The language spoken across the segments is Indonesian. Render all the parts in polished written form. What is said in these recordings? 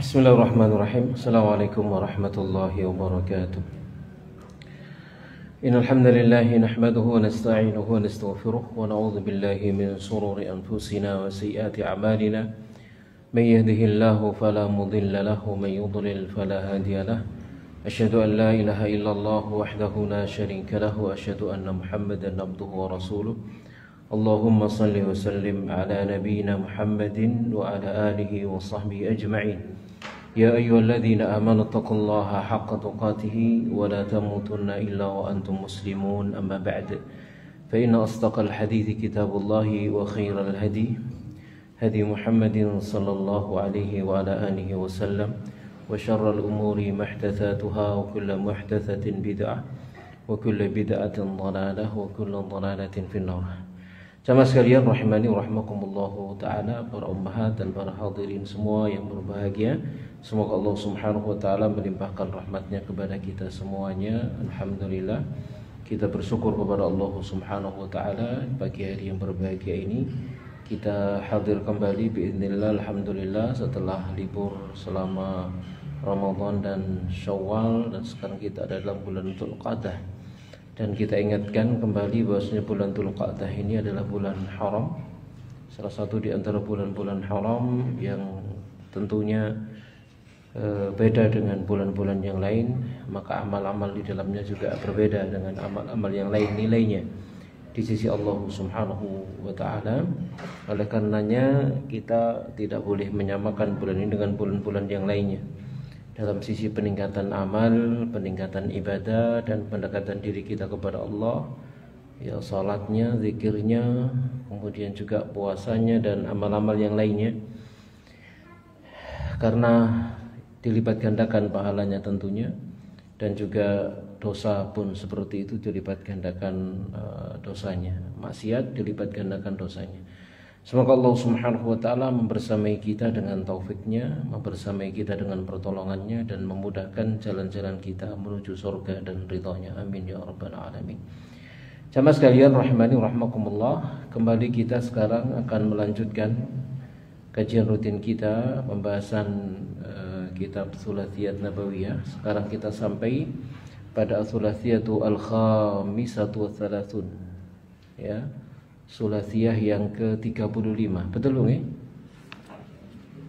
Bismillahirrahmanirrahim. Assalamualaikum warahmatullahi wabarakatuh. Innal hamdalillah nahmaduhu wa nasta'inuhu wa nastaghfiruh wa na'udzu billahi min shururi anfusina wa sayyiati a'malina. May yahdihillahu fala mudilla lahu wa may yudlil fala hadiya lahu. Asyhadu an la ilaha illallah wahdahu la syarika lahu wa asyhadu anna Muhammadan abduhu wa rasuluh. Allahumma salli wa sallim ala nabiyyina Muhammadin wa ala alihi wa sahbihi ajma'in. يا أيها الذين آمنوا اتقوا الله حق تقاته ولا تموتن إلا وأنتم مسلمون أما بعد فإن أصدق الحديث كتاب الله وخير الهدي هدي محمد صلى الله عليه وعلى آله وسلم وشر الأمور محدثاتها وكل محدثة بدعة وكل بدعة ضلالة وكل ضلالة في النار. Jamaah sekalian rahimani rahimakumullah taala, para ummahat dan para hadirin semua yang berbahagia, semoga Allah Subhanahu wa taala melimpahkan rahmatnya kepada kita semuanya. Alhamdulillah, kita bersyukur kepada Allah Subhanahu wa taala pagi hari yang berbahagia ini kita hadir kembali biidznillah alhamdulillah setelah libur selama Ramadan dan Syawal, dan sekarang kita ada dalam bulan Dzulqa'dah. Dan kita ingatkan kembali bahwasanya bulan Dzulqa'dah ini adalah bulan haram, salah satu di antara bulan-bulan haram yang tentunya beda dengan bulan-bulan yang lain, maka amal-amal di dalamnya juga berbeda dengan amal-amal yang lain nilainya di sisi Allah Subhanahu wa taala. Oleh karenanya kita tidak boleh menyamakan bulan ini dengan bulan-bulan yang lainnya dalam sisi peningkatan amal, peningkatan ibadah, dan pendekatan diri kita kepada Allah, ya salatnya, zikirnya, kemudian juga puasanya dan amal-amal yang lainnya, karena dilipat gandakan pahalanya tentunya, dan juga dosa pun seperti itu dilipat gandakan dosanya, maksiat dilipat gandakan dosanya. Semoga Allah Subhanahu wa taala membersamai kita dengan taufiknya, membersamai kita dengan pertolongannya, dan memudahkan jalan-jalan kita menuju surga dan ridhonya. Amin ya rabbal alamin. Jamaah sekalian rahimani rahimakumullah, kembali kita sekarang akan melanjutkan kajian rutin kita, pembahasan kitab Thulathiyat Nabawiyah. Sekarang kita sampai pada Thulathiyatu al-khamisatu wa thalathun, ya, Sulathiyah yang ke-35. Betul nggih?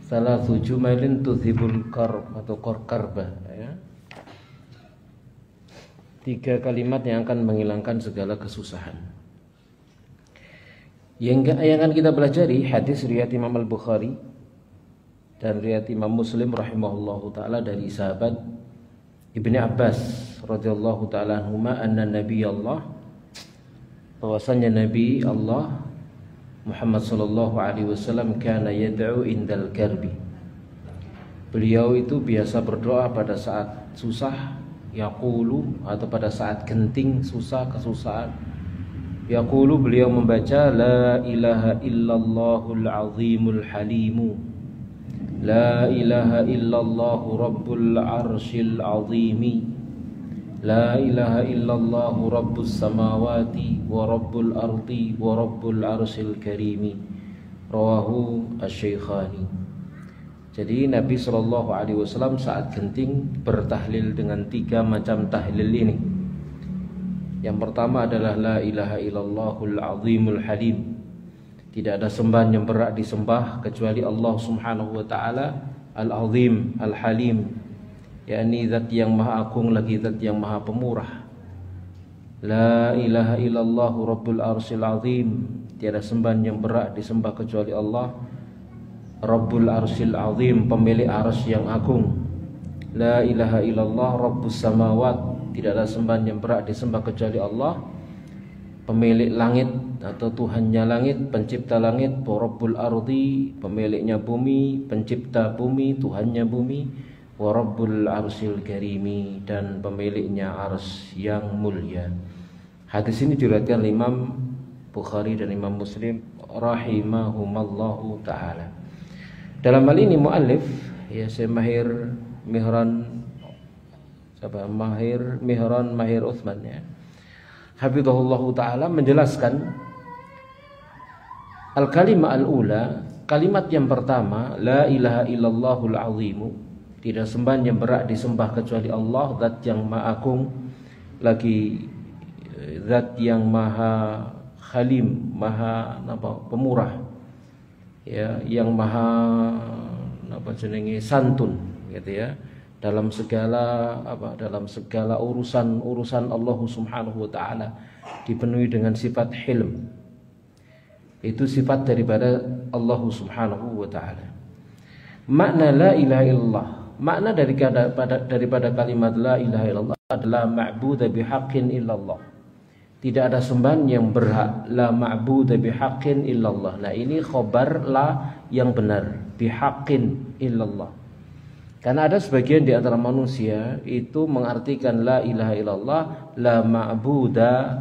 Salah tujuh mailin tudzibul karb atau karbah, ya. 3 kalimat yang akan menghilangkan segala kesusahan. Yang akan kita pelajari hadis riwayat Imam Al-Bukhari dan riwayat Imam Muslim rahimahullahu taala dari sahabat Ibnu Abbas radhiyallahu taala anhuma anna nabiyallah, bahwasanya Nabi Allah Muhammad sallallahu alaihi wasallam kana yad'u indal karbi. Beliau itu biasa berdoa pada saat susah, yaqulu, atau pada saat genting, susah, kesusahan. Yaqulu, beliau membaca la ilaha illallahul azimul halimu. La ilaha illallahu rabbul arsyil azimi. La ilaha illallah rabbus samawati wa rabbul ardi wa rabbul arsyil karimi. Rawahu asy-Syaikhani. Jadi Nabi SAW saat genting bertahlil dengan 3 macam tahlil ini. Yang pertama adalah la ilaha illallahul azimul halim. Tidak ada sembahan yang berhak disembah kecuali Allah Subhanahu wa taala, al-azim, al-halim, yakni zat yang maha agung lagi zat yang maha pemurah. La ilaha illallah rabbul arsyil azim. Tiada sembahan yang berhak disembah kecuali Allah, Rabbul arsyil azim, pemilik arsy yang agung. La ilaha illallah rabbus samawat. Tidak ada sembahan yang berhak disembah kecuali Allah, pemilik langit atau Tuhannya langit, pencipta langit. Wa rabbul ardi, pemiliknya bumi, pencipta bumi, Tuhannya bumi. Wa rabbul arsyil karimi, dan pemiliknya arsy yang mulia. Hadis ini diriwayatkan Imam Bukhari dan Imam Muslim rahimahumallahu taala. Dalam hal ini muallif, ya, Syekh Mahir Mihran Utsman, ya, hafizahullahu taala, menjelaskan al-kalimah al-ula, kalimat yang pertama, la ilaha illallahul azimu, Tidak sembahan yang berhak disembah kecuali Allah, zat yang maha agung, lagi zat yang maha halim, maha pemurah, ya, yang maha santun, gitu ya. Dalam segala urusan Allah Subhanahu wa taala dipenuhi dengan sifat hilm. Itu sifat daripada Allah Subhanahu wa taala. Makna la ilaha illallah, makna daripada kalimat la ilaha illallah adalah ma'budu bihaqqin illallah. Tidak ada sembahan yang berhak, la ma'budu bihaqqin illallah. Nah, ini khobar la yang benar, bihaqqin illallah. Karena ada sebagian di antara manusia itu mengartikan la ilaha illallah la ma'buda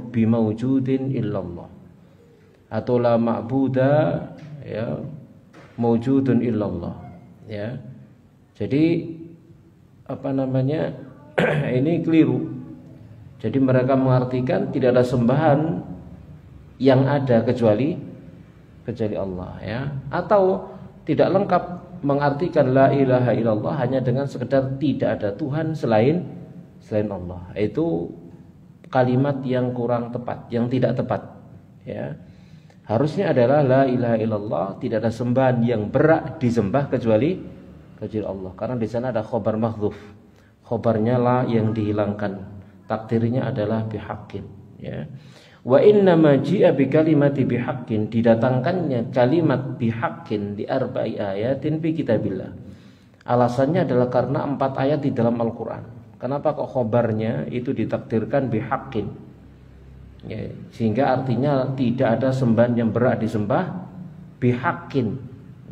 bimawjudin illallah, atau la ma'buda ya mawjudun illallah, ya. Jadi ini keliru. Jadi mereka mengartikan tidak ada sembahan yang ada kecuali Allah, ya. Atau tidak lengkap mengartikan la ilaha illallah hanya dengan sekedar tidak ada Tuhan selain Allah. Itu kalimat yang kurang tepat, yang tidak tepat, ya. Harusnya adalah la ilaha illallah, tidak ada sembahan yang berhak disembah kecuali Allah. Karena di sana ada khobar mahdzuf. Khobarnya la yang dihilangkan. Takdirnya adalah bihaqqin, ya. Wa inna ma ji'a bi kalimati bihaqqin, didatangkannya kalimat bihaqqin di arba'i ayatin fi kitabillah. Alasannya adalah karena 4 ayat di dalam Al-Qur'an. Kenapa kok khobarnya itu ditakdirkan bihaqqin? Ya, sehingga artinya tidak ada sembahan yang berhak disembah bihaqqin,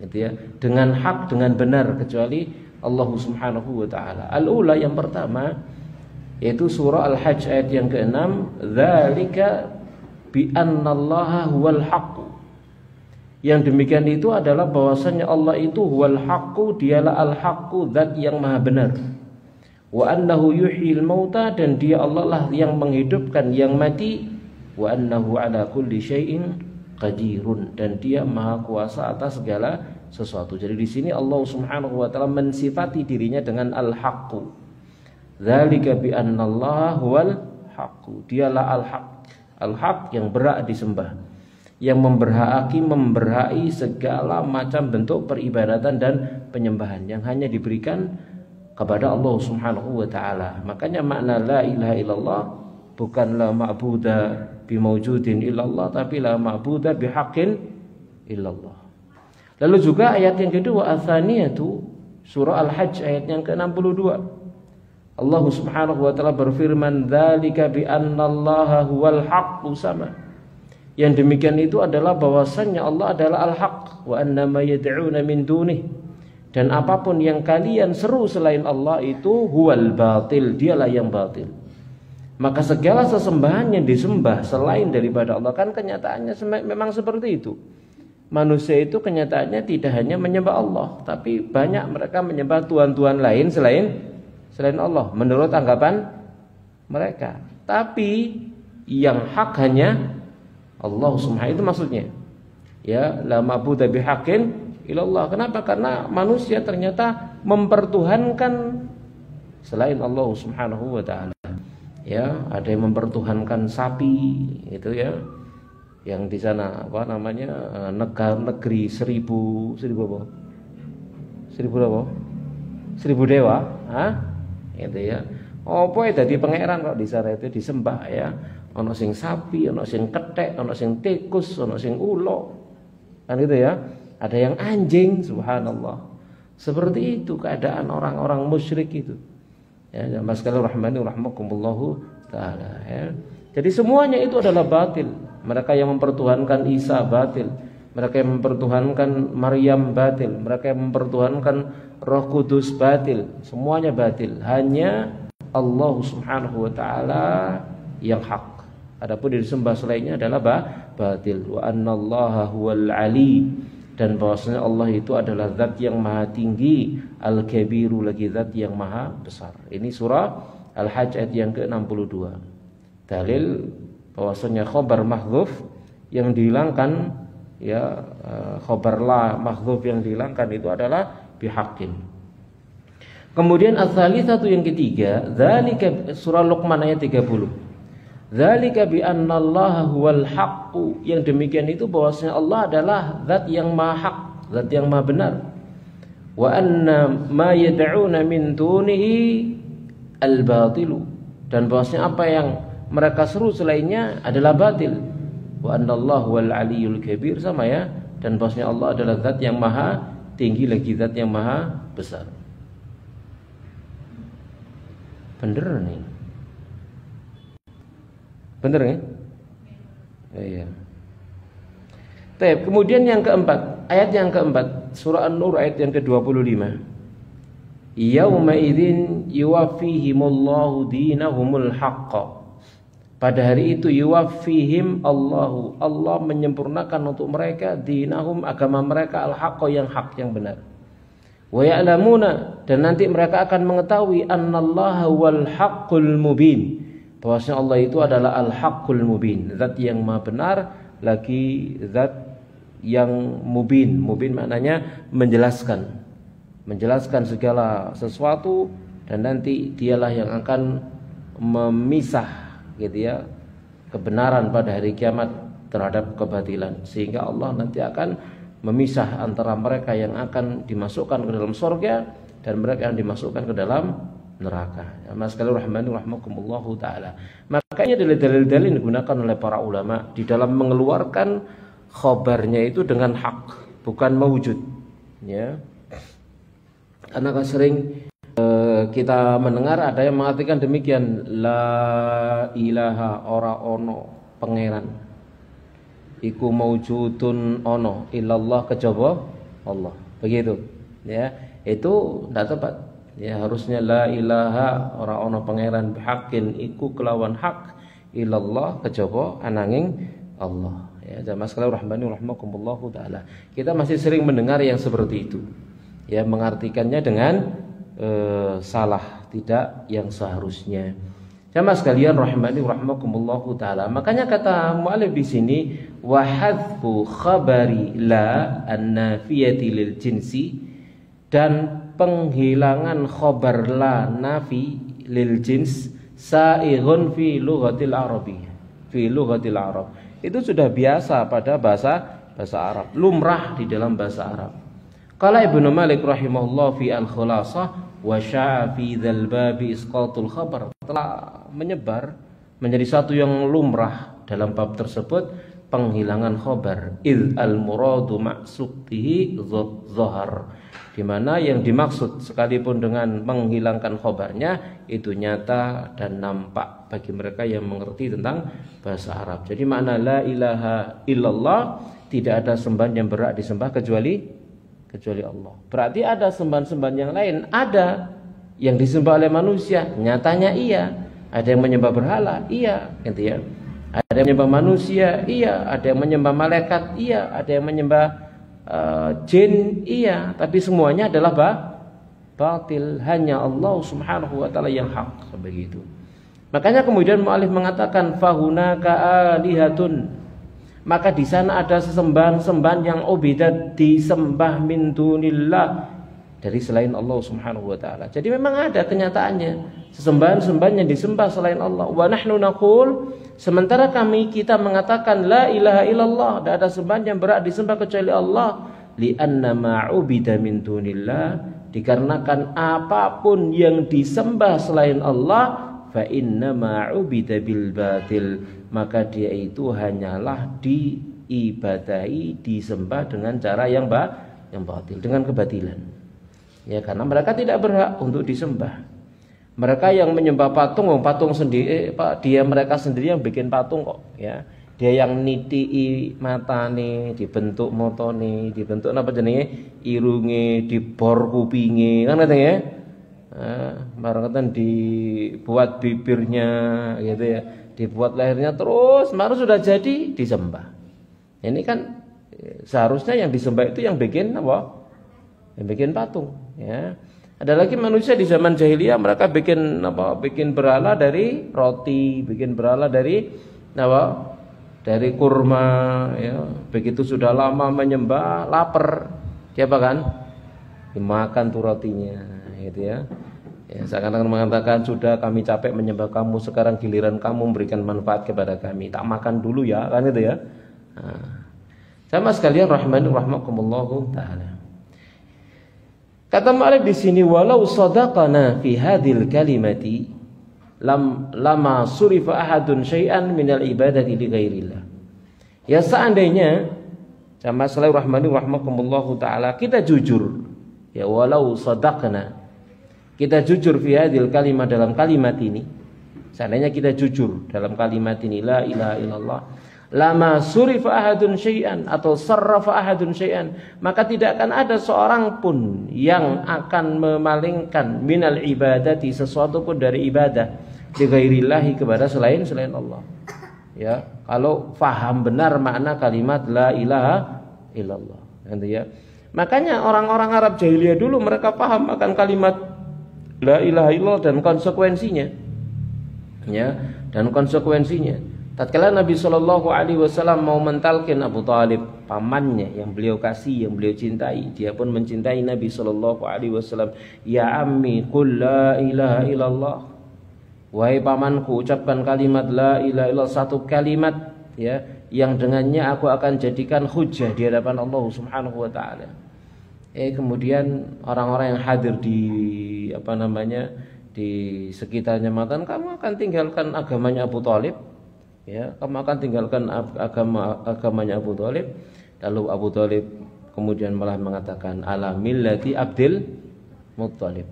gitu ya, dengan hak, dengan benar, kecuali Allah Subhanahu wa taala. Al-ula, yang pertama, yaitu surah Al-Hajj ayat yang ke-6, dzalika bi annallaha huwal haqq. Yang demikian itu adalah bahwasanya Allah itu huwal haqqu, dialah al-haqqu, zat yang maha benar. Wa annahu yuhyil mauta, dan dia Allah lah yang menghidupkan yang mati. Wa annahu ala kulli syai'in qadirun, dan dia maha kuasa atas segala sesuatu. Jadi di sini Allah Subhanahu wa taala mensifati dirinya dengan al-haqqu. Dzalika bi annallaha huwal haqqu, dialah al-haq. Al-haq yang berhak disembah, yang memberhaki segala macam bentuk peribadatan dan penyembahan yang hanya diberikan kepada Allah Subhanahu wa taala. Makanya makna la ilaha illallah bukan la ma'buda bimawjudin illallah, tapi la ma'buda bihaqqin illallah. Lalu juga ayat yang kedua, ats-tsaniyatu, surah Al-Hajj ayat yang ke-62. Allah Subhanahu wa taala berfirman, dzalika bi annallaha huwal haqqu sama. Yang demikian itu adalah bahwasannya Allah adalah al-haq, wa annama yad'una min dunih, dan apapun yang kalian seru selain Allah itu huwal batil, dialah yang batil. Maka segala sesembahan yang disembah selain daripada Allah, kan kenyataannya memang seperti itu. Manusia itu kenyataannya tidak hanya menyembah Allah, tapi banyak mereka menyembah tuhan-tuhan lain selain Allah menurut anggapan mereka. Tapi yang hak hanya Allah Subhanahu, itu maksudnya. Ya, la ma'budu bihaqqin illallah. Kenapa? Karena manusia ternyata mempertuhankan selain Allah Subhanahu wa taala. Ya, ada yang mempertuhankan sapi, itu ya. Yang di sana negeri seribu dewa, itu ya. Apa dadi pangeran kok di sana itu disembah, ya. Ono sing sapi, ono sing kethek, ono sing tikus, ono sing ulo. Kan gitu ya. Ada yang anjing, subhanallah. Seperti itu keadaan orang-orang musyrik itu. Ya, jamaah sekalian rahmani rahmakumullahu taala, ya. Jadi semuanya itu adalah batil. Mereka yang mempertuhankan Isa batil. Mereka yang mempertuhankan Maryam batil. Mereka yang mempertuhankan Roh Kudus batil. Semuanya batil. Hanya Allah Subhanahu wa taala yang hak. Adapun yang disembah selainnya adalah batil. Wa annallaha huwal ali, dan bahwasanya Allah itu adalah zat yang maha tinggi, al-kabiru, lagi zat yang maha besar. Ini surah Al-Hajj ayat yang ke-62. Dalil bahwasanya khobar mahdzuf yang dihilangkan, ya, khobar la mahdzuf yang dihilangkan itu adalah bihaqqin. Kemudian ats-tsalitsatu yang ketiga, dzalika surah Luqman ayat 30. Dzalika bi annallaha huwal haqqu. Yang demikian itu bahwasanya Allah adalah zat yang maha hak, zat yang maha benar. Wa anna ma yad'una min dunihi al-batilu. Dan bahwasanya apa yang mereka seru selainnya adalah batil. Wa annallahu wal aliyyul kabir, sama ya. Dan bahwasanya Allah adalah zat yang maha tinggi lagi zat yang maha besar. Bener nih. Bener ya? Iya. Kemudian yang keempat, ayat yang keempat, surah An-Nur ayat yang ke-25. Yauma idzin yuwaffihimullahu dinahumul haqqa. Pada hari itu yuwaffihim Allahu, Allah menyempurnakan untuk mereka dinahum, agama mereka, al-haqqa, yang hak, yang benar. Wa ya'lamuna, dan nanti mereka akan mengetahui annallaha wal haqqul mubin, bahwasanya Allah itu adalah al-haqqul mubin, zat yang maha benar lagi zat yang mubin. Mubin maknanya menjelaskan segala sesuatu, dan nanti dialah yang akan memisah gitu ya kebenaran pada hari kiamat terhadap kebatilan, sehingga Allah nanti akan memisah antara mereka yang akan dimasukkan ke dalam surga dan mereka yang dimasukkan ke dalam neraka. Ya, mas sekalian rahmani rahmakumullahu taala. Makanya dalil-dalil yang digunakan oleh para ulama di dalam mengeluarkan khabarnya itu dengan hak, bukan mewujud. Ya. Karena kan sering kita mendengar ada yang mengatakan demikian, la ilaha ora ono pangeran iku maujudun ono illallah kejaba Allah, begitu ya. Itu tidak tepat ya. Harusnya la ilaha ora ono pangeran bihaqqin iku kelawan hak illallah kejaba ananging Allah ya. Jamaah sekalian rahmani rahmakumullahu taala. Kita masih sering mendengar yang seperti itu ya, mengartikannya dengan salah, tidak yang seharusnya. Jamaah sekalian rahimani rahmakumullahu taala. Makanya kata mu'allif di sini wa hadfu khabari la an-nafiyati lil jinsi, dan penghilangan khabar la nafi lil jins sa'ighun fi lughatil arabi. Fi lughatil arab. Itu sudah biasa pada bahasa Arab, lumrah di dalam bahasa Arab. Qala Ibnu Malik rahimahullah fi al-Khulasah wa sya'a fi dzal babi isqatul khabar, telah menyebar menjadi satu yang lumrah dalam bab tersebut penghilangan khabar. Id al muradu maqsudihi zahar, di mana yang dimaksud sekalipun dengan menghilangkan khabarnya itu nyata dan nampak bagi mereka yang mengerti tentang bahasa Arab. Jadi makna la ilaha illallah, tidak ada sembahan yang berhak disembah kecuali Allah. Berarti ada sembahan-sembahan yang lain, ada yang disembah oleh manusia, nyatanya iya. Ada yang menyembah berhala, iya, gitu ya. Ada yang menyembah manusia, iya. Ada yang menyembah malaikat, iya. Ada yang menyembah jin, iya. Tapi semuanya adalah batil. Hanya Allah Subhanahu wa taala yang hak, begitu. Makanya kemudian mu'allif mengatakan fahunaka alihatun, maka di sana ada sesembahan-sembahan yang ubidat, disembah min dunillah, dari selain Allah Subhanahu wa taala. Jadi memang ada kenyataannya sesembahan-sembahan yang disembah selain Allah. Wa nahnu naqul, sementara kita mengatakan la ilaha illallah, tidak ada sembahan yang berhak disembah kecuali Allah. Li anna ma ubida min dunillah, dikarenakan apapun yang disembah selain Allah fa inna ma ubida bil batil, maka dia itu hanyalah diibadahi, disembah dengan cara yang batil, dengan kebatilan. Ya, karena mereka tidak berhak untuk disembah. Mereka yang menyembah patung sendiri, mereka sendiri yang bikin patung kok, ya. Dia yang niti matane, dibentuk motone, dibentuk apa jenenge, irunge, dibor kupinge, kan katanya. Barangkali dibuat bibirnya gitu ya, dibuat lehernya, terus baru sudah jadi disembah. Ini kan seharusnya yang disembah itu yang bikin apa? Yang bikin patung, ya. Ada lagi manusia di zaman jahiliyah, mereka bikin apa? Bikin berhala dari roti, bikin berhala dari apa? Dari kurma, ya. Begitu sudah lama menyembah, lapar, siapa kan? Dimakan tuh rotinya. gitu ya. Ya, seakan-akan mengatakan sudah kami capek menyembah kamu, sekarang giliran kamu memberikan manfaat kepada kami. Tak makan dulu ya, kan itu ya. Nah, sama sekalian rahmani rahmakumullahu taala. Kata mu'allif di sini, walau sadaqana fi hadhil kalimati lama surifa ahadun syai'an minal ibadati li ghairillah. Ya seandainya sama sekalian rahmani rahmakumullahu taala kita jujur, ya walau sadaqna, kita jujur fi hadhil kalimat, dalam kalimat ini, seandainya kita jujur dalam kalimat ini la ilaha illallah, lama surifa ahadun syai'an atau sarrafa ahadun syai'an, maka tidak akan ada seorang pun yang akan memalingkan minal ibadati, sesuatu pun dari ibadah, li ghairillahi, kepada selain Allah. Ya, kalau faham benar makna kalimat la ilaha illallah, gitu ya. Makanya orang-orang Arab jahiliyah dulu mereka paham akan kalimat la ilaha illallah dan konsekuensinya, ya, dan konsekuensinya. Tatkala Nabi Shallallahu Alaihi Wasallam mau mentalkin Abu Talib, pamannya yang beliau kasih, yang beliau cintai, dia pun mencintai Nabi Shallallahu Alaihi Wasallam. Ya ammi, qul la ilaha illallah. Wahai pamanku, ucapkan kalimat la ilaha illallah, satu kalimat, ya, yang dengannya aku akan jadikan hujjah di hadapan Allah Subhanahu Wa Taala. Kemudian orang-orang yang hadir di di sekitarnya mengatakan, kamu akan tinggalkan agamanya Abu Talib, ya, kamu akan tinggalkan agamanya Abu Talib. Lalu Abu Talib kemudian malah mengatakan ala millati Abdul Muttalib,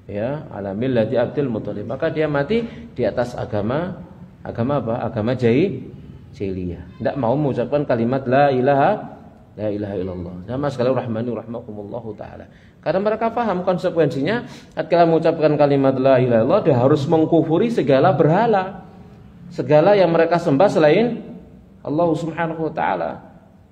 ya, ala millati Abdul Muttalib. Maka dia mati di atas agama apa? Agama jahiliyah. Tidak mau mengucapkan kalimat la ilaha illallah. Sama sekali rahmani rahmakumullahu taala. Karena mereka paham konsekuensinya, ketika mengucapkan kalimat la ilaha illallah dia harus mengkufuri segala berhala, segala yang mereka sembah selain Allah Subhanahu wa taala.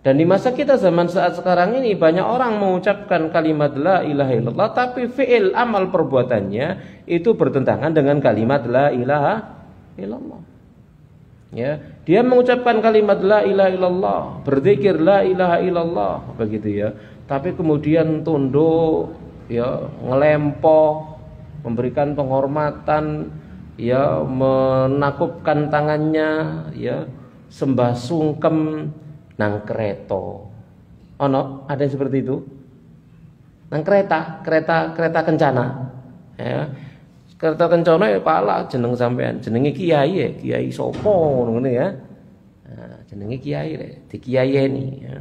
Dan di masa kita zaman saat sekarang ini banyak orang mengucapkan kalimat la ilaha illallah tapi fi'il amal perbuatannya itu bertentangan dengan kalimat la ilaha illallah. Ya, dia mengucapkan kalimat la ilaha illallah, berzikir la ilaha illallah, begitu ya. Tapi kemudian tunduk, ya, ngelempoh, memberikan penghormatan, ya, menakupkan tangannya, ya, sembah sungkem nang kreto. Ono, ada yang seperti itu? Nang kereta kencana. Ya. Kereta kencana ya pala jeneng sampean, jenenge kiai ya, kiai sopo ngono ya. Nah, jenenge kiai rek, dikiaieni ya.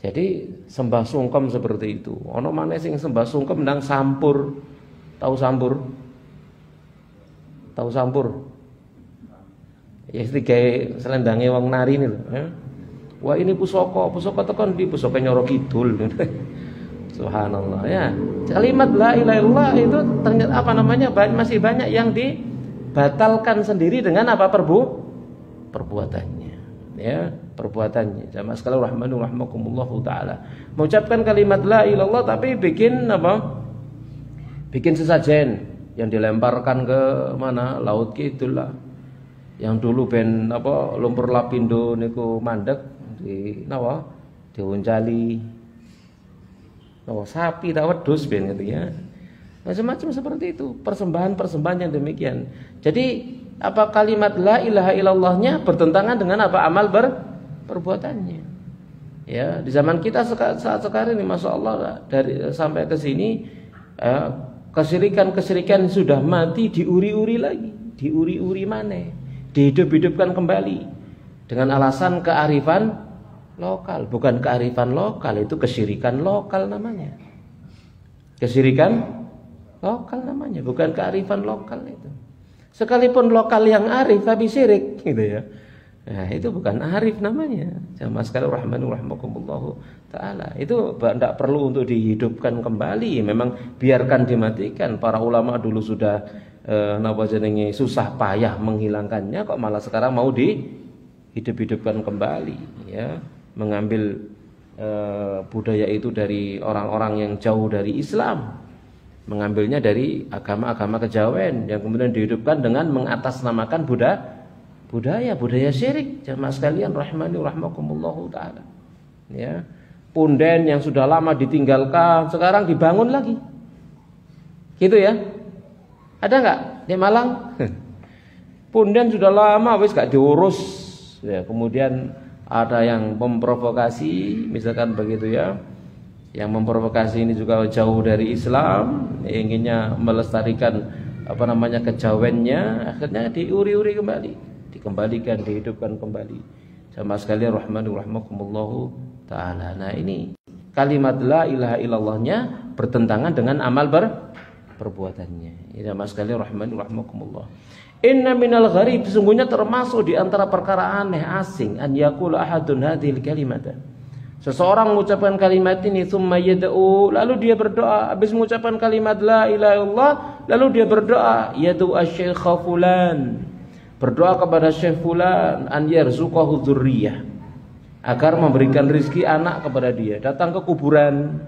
Jadi sembah sungkem seperti itu. Ono maneh sing sembah sungkem nang sampur. Tahu sampur? Tahu sampur? Ya iki selendange wong nari ini lho, ya. Wah ini pusaka tekan di pusaka Nyoro Kidul. Subhanallah, ya. Kalimat la ilaha illallah itu ternyata masih banyak yang dibatalkan sendiri dengan apa? Perbuatannya. Ya, perbuatannya. Jamaah sekalian rahmani rahmakumullahu taala. Mengucapkan kalimat la ilaha illallah tapi bikin apa? Bikin sesajen yang dilemparkan ke mana? Laut Kidul lah. Yang dulu ben lumpur lapindo niku mandek di napa? Diuncali. Sapi tak wedhus ben gitu ya. Macam-macam seperti itu, persembahan-persembahan yang demikian. Jadi apa kalimat la ilaha illallahnya bertentangan dengan apa amal perbuatannya. Ya, di zaman kita saat sekarang ini Masya Allah dari sampai ke sini kesirikan sudah mati diuri-uri lagi, diuri-uri mana? Dihidup-hidupkan kembali dengan alasan kearifan lokal, bukan kearifan lokal, itu kesyirikan lokal namanya. Kesyirikan lokal namanya, bukan kearifan lokal itu. Sekalipun lokal yang arif tapi syirik, gitu ya. Nah, itu bukan arif namanya. Jamaah sekalian rahmani rahmakumullahu taala. Itu tidak perlu untuk dihidupkan kembali. Memang biarkan dimatikan. Para ulama dulu sudah susah payah menghilangkannya, kok malah sekarang mau dihidup-hidupkan kembali, ya. Mengambil budaya itu dari orang-orang yang jauh dari Islam, mengambilnya dari agama-agama kejawen yang kemudian dihidupkan dengan mengatasnamakan budaya syirik. Jamaah sekalian rahmani rahmakumullahu taala, ya. Punden yang sudah lama ditinggalkan sekarang dibangun lagi, Gitu ya? Ada nggak di Malang? Pundan sudah lama wis gak diurus. Ya, kemudian ada yang memprovokasi, misalkan begitu ya. Yang memprovokasi ini juga jauh dari Islam, inginnya melestarikan kejawennya, akhirnya diuri-uri kembali, dikembalikan, dihidupkan kembali. Jamaah sekalian rahmani rahimakumullah taala. Nah, ini kalimat la ilaha illallahnya bertentangan dengan amal perbuatannya. Jamaah sekalian rahmani rahimakumullah. Inna minal gharib, sesungguhnya termasuk di antara perkara aneh asing an yaqula ahadun hadhil kalimata. Seseorang mengucapkan kalimat ini tsumma yad'u, lalu dia berdoa. Habis mengucapkan kalimat la ilaha illallah, lalu dia berdoa, yad'u asy-syaikh fulan. Berdoa kepada Syekh fulan an yarzuqahu dzurriyyah, agar memberikan rizki anak kepada dia. Datang ke kuburan.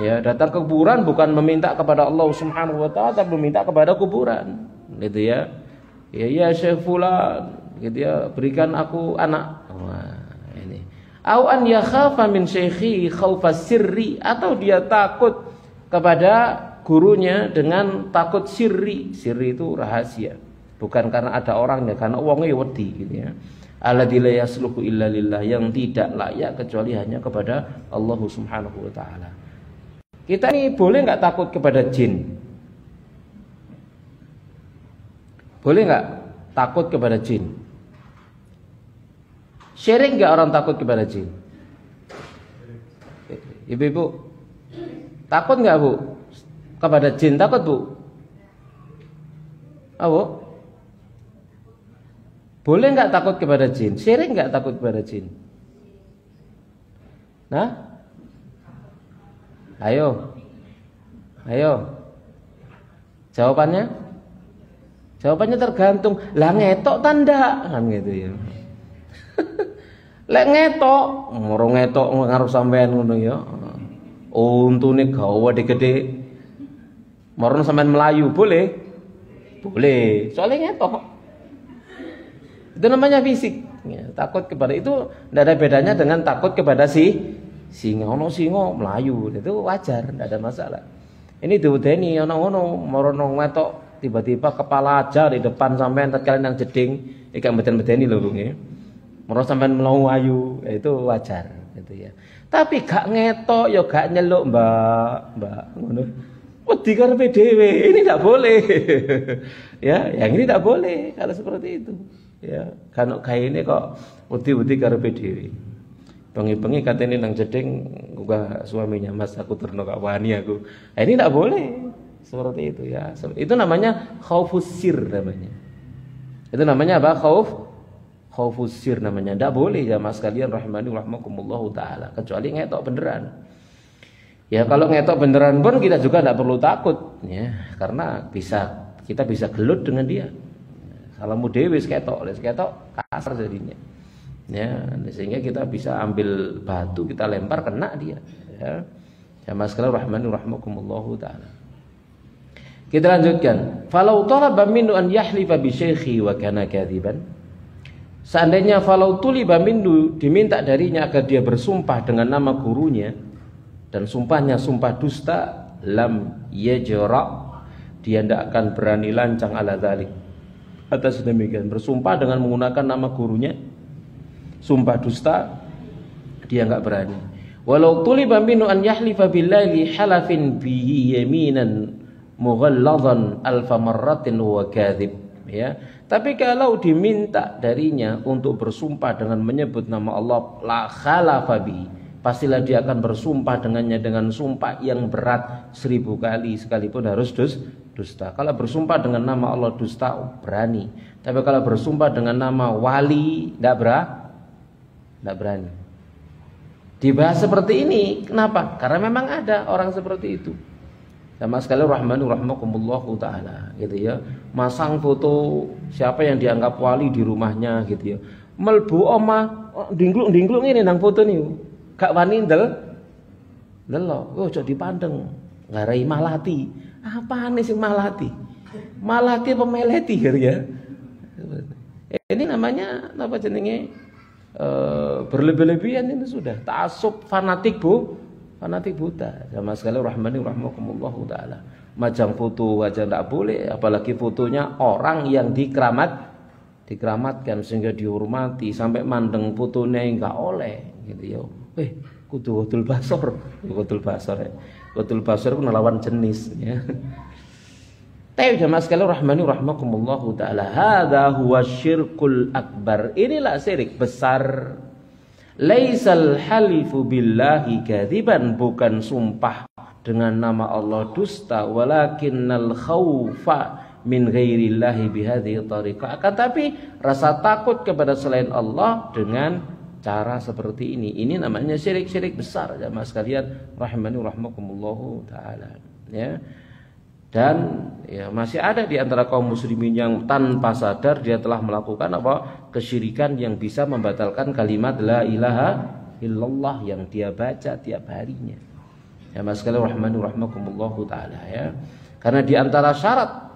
Ya, datang ke kuburan bukan meminta kepada Allah Subhanahu wa taala, tapi meminta kepada kuburan. Gitu ya. Ya Syekh fulan, gitu ya, berikan aku anak. Wah, ini. Au an yakhafa min syekhi khaufa sirri, atau dia takut kepada gurunya dengan takut sirri. Sirri itu rahasia. Bukan karena ada orangnya, karena uangnya wedi gitu ya. Alladzi la yasluhu illa lillah, yang tidak layak kecuali hanya kepada Allah Subhanahu wa taala. Kita ini boleh enggak takut kepada jin? Boleh enggak takut kepada jin? Syirik enggak orang takut kepada jin? Ibu-ibu takut enggak Bu kepada jin? Takut Bu? Bu? Boleh enggak takut kepada jin? Syirik enggak takut kepada jin? Nah? Ayo. Jawabannya? Jawabannya tergantung. Lah ngetok tanda kan gitu ya. Lek ngetok, ngoro ngetok ngaruh sampean ngono ya. Untune gawe gede. Moron sampean melayu boleh? Boleh. Soalnya ngetok. Itu namanya fisik. Ya, takut kepada itu tidak ada bedanya dengan takut kepada singa. Ono singa melayu, itu wajar, tidak ada masalah. Ini diudeni ono morono ngetok tiba-tiba kepala aja di depan sampean tatkala nang jeding, iki meden-medeni lho nggih. Moro sampean melayu, itu wajar gitu ya. Tapi gak ngetok ya gak nyeluk, Mbak ngono. Wedi karepe dhewe, ini tidak boleh. Ya, yang ini tidak boleh kalau seperti itu. Ya, kan kaine kok wedi-wedi karepe dhewe. Bengi-bengi katanya nang jeding gua suaminya, Mas aku terno gak wani aku. Nah, ini tidak boleh seperti itu ya. Itu namanya khaufus sir namanya. Itu namanya apa? Khaufus sir namanya. Tidak boleh ya Mas kalian rahimani rahmakumullah taala, kecuali ngetok beneran. Ya kalau ngetok beneran pun kita juga tidak perlu takut ya, karena kita bisa gelut dengan dia. Kalau mau dewe ketok kasar jadinya. Ya, sehingga kita bisa ambil batu kita lempar kena dia ya. Jamaah sekalian rahmani rahmakumullahu taala. Kita lanjutkan. Falau talaba minhu an yahlifa bi syaikhi wa kana kadziban. Seandainya falau tuliba minhu, diminta darinya agar dia bersumpah dengan nama gurunya dan sumpahnya sumpah dusta, lam yajra, dia tidak akan berani lancang ala dzalik. Atas demikian bersumpah dengan menggunakan nama gurunya, sumpah dusta, dia enggak berani. Walau tuliba minhu an yahlifa billahi halafin bihi yaminan mughalladhan alfa marratin wa kadzib, ya. Tapi kalau diminta darinya untuk bersumpah dengan menyebut nama Allah, la khalafa bihi, pastilah dia akan bersumpah dengannya dengan sumpah yang berat 1000 kali sekalipun harus dusta. Kalau bersumpah dengan nama Allah dusta, berani. Tapi kalau bersumpah dengan nama wali, tidak berani. Dibahas seperti ini, kenapa? Karena memang ada orang seperti itu. Sama sekali rahmanu rahmakumullahu taala, gitu ya. Masang foto siapa yang dianggap wali di rumahnya, gitu ya. Melbu omah, dingkluk ini nang foto nih. Gak wani delok. Oh, aja dipandeng. Ngarai malati. Apane sing malati? Malati pemeleti ya. Ini namanya apa jenenge? Berlebih-lebihan ini sudah ta'assub fanatik fanatik buta. Sama sekali rahmani rahmakumullahu taala. majang foto aja tidak boleh, apalagi fotonya orang yang dikeramatkan sehingga dihormati, sampai mandeng fotonya enggak oleh gitu ya. Kudu ghadul basar. Ghadul basar ya. Ghadul basar itu lawan jenis ya. Tapi jemaah sekalian rahmani rahmakumullahu taala, hadza huwa syirkul akbar. Inilah syirik besar. Laisal halifu billahi kadziban, bukan sumpah dengan nama Allah dusta, walakinnal khaufa min ghairillahi bihadhihi tariqah. Akan tapi rasa takut kepada selain Allah dengan cara seperti ini. Ini namanya syirik besar jemaah sekalian rahimani rahmakumullahu taala ya. Dan ya masih ada di antara kaum muslimin yang tanpa sadar dia telah melakukan kesyirikan yang bisa membatalkan kalimat la ilaha illallah yang dia baca tiap harinya. Ya mas sekalian rahmani rahmakumullahu taala ya. Karena di antara syarat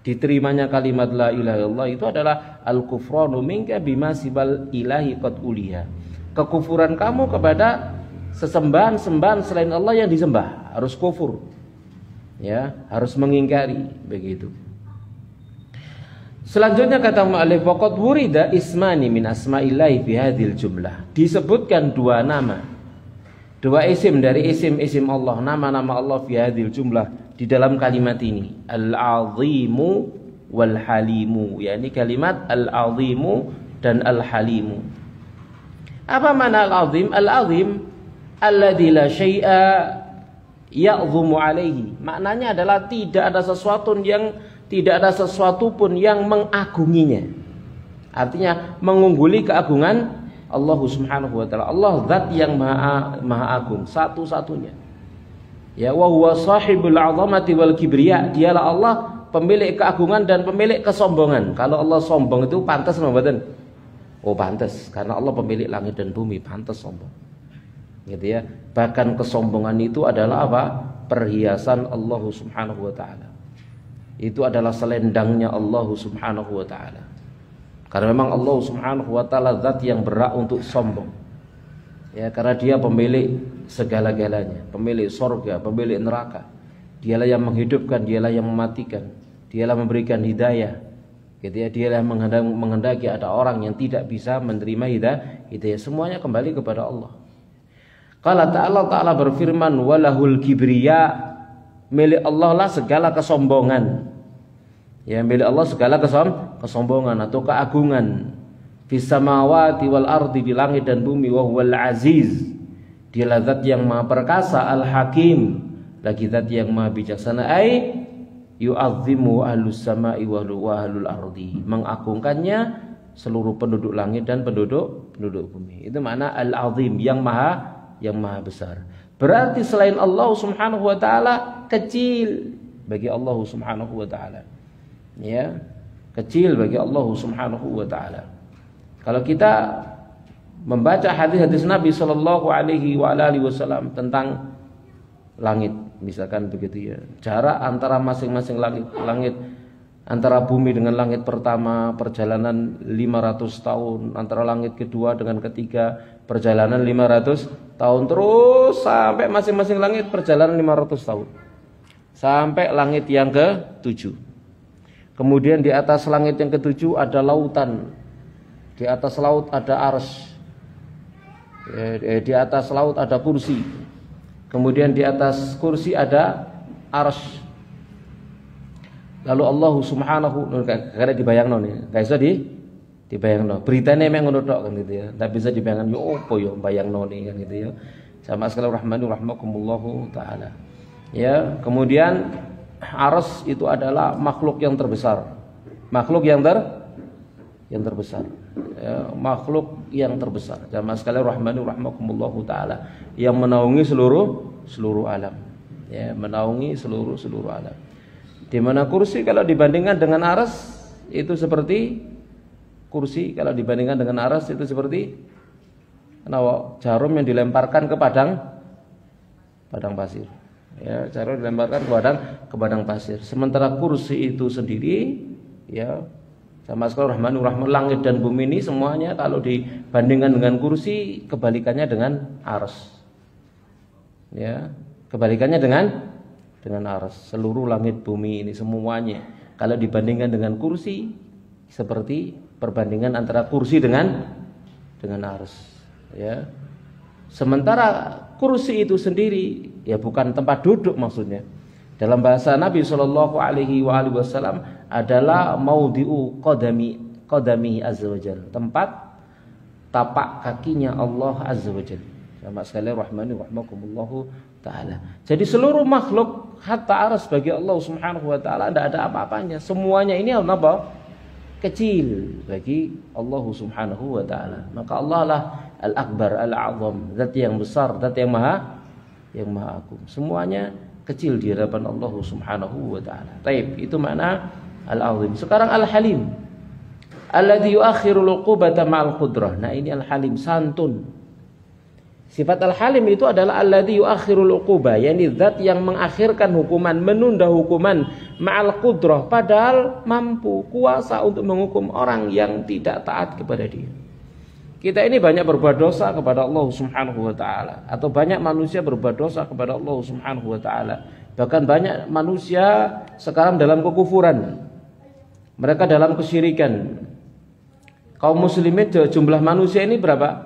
diterimanya kalimat la ilaha illallah itu adalah al-kufranu minka bima sibal ilahi qad uliha. Kekufuran kamu kepada sesembahan selain Allah yang disembah, harus kufur. Ya, harus mengingkari begitu. Selanjutnya kata mu'allif, faqad wurida ismani min asma'illahi fi hadhil jumlah. Disebutkan dua nama, dua isim dari isim-isim Allah, nama-nama Allah fi hadhil jumlah di dalam kalimat ini, al-azimu wal halimu, yakni kalimat al-azimu dan al-halimu. Apa makna al-azim? Al-azim alladzi la syai'a ya'zumu alaihi. Maknanya adalah tidak ada sesuatu pun yang mengagunginya. Artinya mengungguli keagungan Allah Subhanahu wa taala. Allah zat yang maha agung, satu-satunya. Ya, wa huwa sahibul 'azamati wal kibriya. Dialah Allah pemilik keagungan dan pemilik kesombongan. Kalau Allah sombong itu pantas apa mboten? Oh, pantas, karena Allah pemilik langit dan bumi, pantas sombong. Gitu ya. Bahkan kesombongan itu adalah apa? Perhiasan Allah Subhanahu wa taala. Itu adalah selendangnya Allah Subhanahu wa taala. Karena memang Allah Subhanahu wa taala zat yang berhak untuk sombong. Ya, karena dia pemilik segala-galanya, pemilik surga, pemilik neraka. Dialah yang menghidupkan, dialah yang mematikan, dialah memberikan hidayah. Gitu ya, dialah menghendaki ada orang yang tidak bisa menerima hidayah. Semuanya kembali kepada Allah. Qala ta'ala berfirman, walahul kibriya, milik Allah lah segala kesombongan. Ya, milik Allah segala kesombongan atau keagungan. Fis samawati wal ardi, di langit dan bumi, wa huwal aziz. Dialah zat yang maha perkasa, al hakim, lagi zat yang maha bijaksana. Ai yu'azzimu ahlus samai wa ahlul ardi, mengagungkannya seluruh penduduk langit dan penduduk bumi. Itu makna al-azim, yang maha besar. Berarti selain Allah Subhanahu wa taala kecil bagi Allah Subhanahu wa taala. Ya, kecil bagi Allah Subhanahu wa taala. Kalau kita membaca hadis-hadis Nabi sallallahu alaihi wasallam tentang langit, misalkan begitu ya. Jarak antara masing-masing langit antara bumi dengan langit pertama perjalanan 500 tahun, antara langit kedua dengan ketiga perjalanan 500 tahun, terus sampai masing-masing langit perjalanan 500 tahun sampai langit yang ke-7. Kemudian di atas langit yang ke-7 ada lautan, di atas laut ada arsy, di atas laut ada kursi, kemudian di atas kursi ada arsy. Lalu Allah Subhanahu karena dibayangno nih, gak iso dibayangno. Beritane memang ngono tok kan gitu ya. Enggak bisa dibayangkan yo opo yo bayangno nih kan gitu ya. Sama sekali rahmani rahmakumullahu taala. Ya, kemudian arsy itu adalah makhluk yang terbesar. Makhluk yang terbesar. Ya, makhluk yang terbesar. Sama sekali rahmani rahmakumullahu taala yang menaungi seluruh alam. Ya, menaungi seluruh alam. Di mana kursi kalau dibandingkan dengan arsy itu seperti jarum yang dilemparkan ke padang pasir. Ya, jarum dilemparkan ke padang pasir. Sementara kursi itu sendiri, ya, sama sekali rahmani langit dan bumi ini semuanya kalau dibandingkan dengan kursi kebalikannya dengan arsy. Ya, kebalikannya dengan dengan ars. Seluruh langit bumi ini semuanya kalau dibandingkan dengan kursi seperti perbandingan antara kursi dengan ars, ya. Sementara kursi itu sendiri ya bukan tempat duduk maksudnya. Dalam bahasa Nabi Shallallahu Alaihi Wasallam adalah maudhi'u qadami azza wajal, tempat tapak kakinya Allah azza wajal. Sama sekali rahmani rahmakumullahu taala. Jadi seluruh makhluk hatta aras bagi Allah Subhanahu wa taala tidak ada apa-apanya. Semuanya ini apa? Kecil bagi Allah Subhanahu wa taala. Maka Allah lah Al-Akbar, Al-Azam, zat yang besar, zat yang maha agung. Semuanya kecil di hadapan Allah Subhanahu wa taala. Taib, itu makna Al-Azim. Sekarang Al-Halim. Alladzi yuakhirul uqubata ma'al qudrah. Nah, ini Al-Halim, santun. Sifat Al-Halim itu adalah alladzi yuakhirul uqubah, yakni zat yang mengakhirkan hukuman, menunda hukuman ma'al qudrah, padahal mampu, kuasa untuk menghukum orang yang tidak taat kepada dia. Kita ini banyak berbuat dosa kepada Allah Subhanahu wa taala, atau banyak manusia berbuat dosa kepada Allah Subhanahu wa taala. Bahkan banyak manusia sekarang dalam kekufuran. Mereka dalam kesyirikan. Kaum muslimin jumlah manusia ini berapa?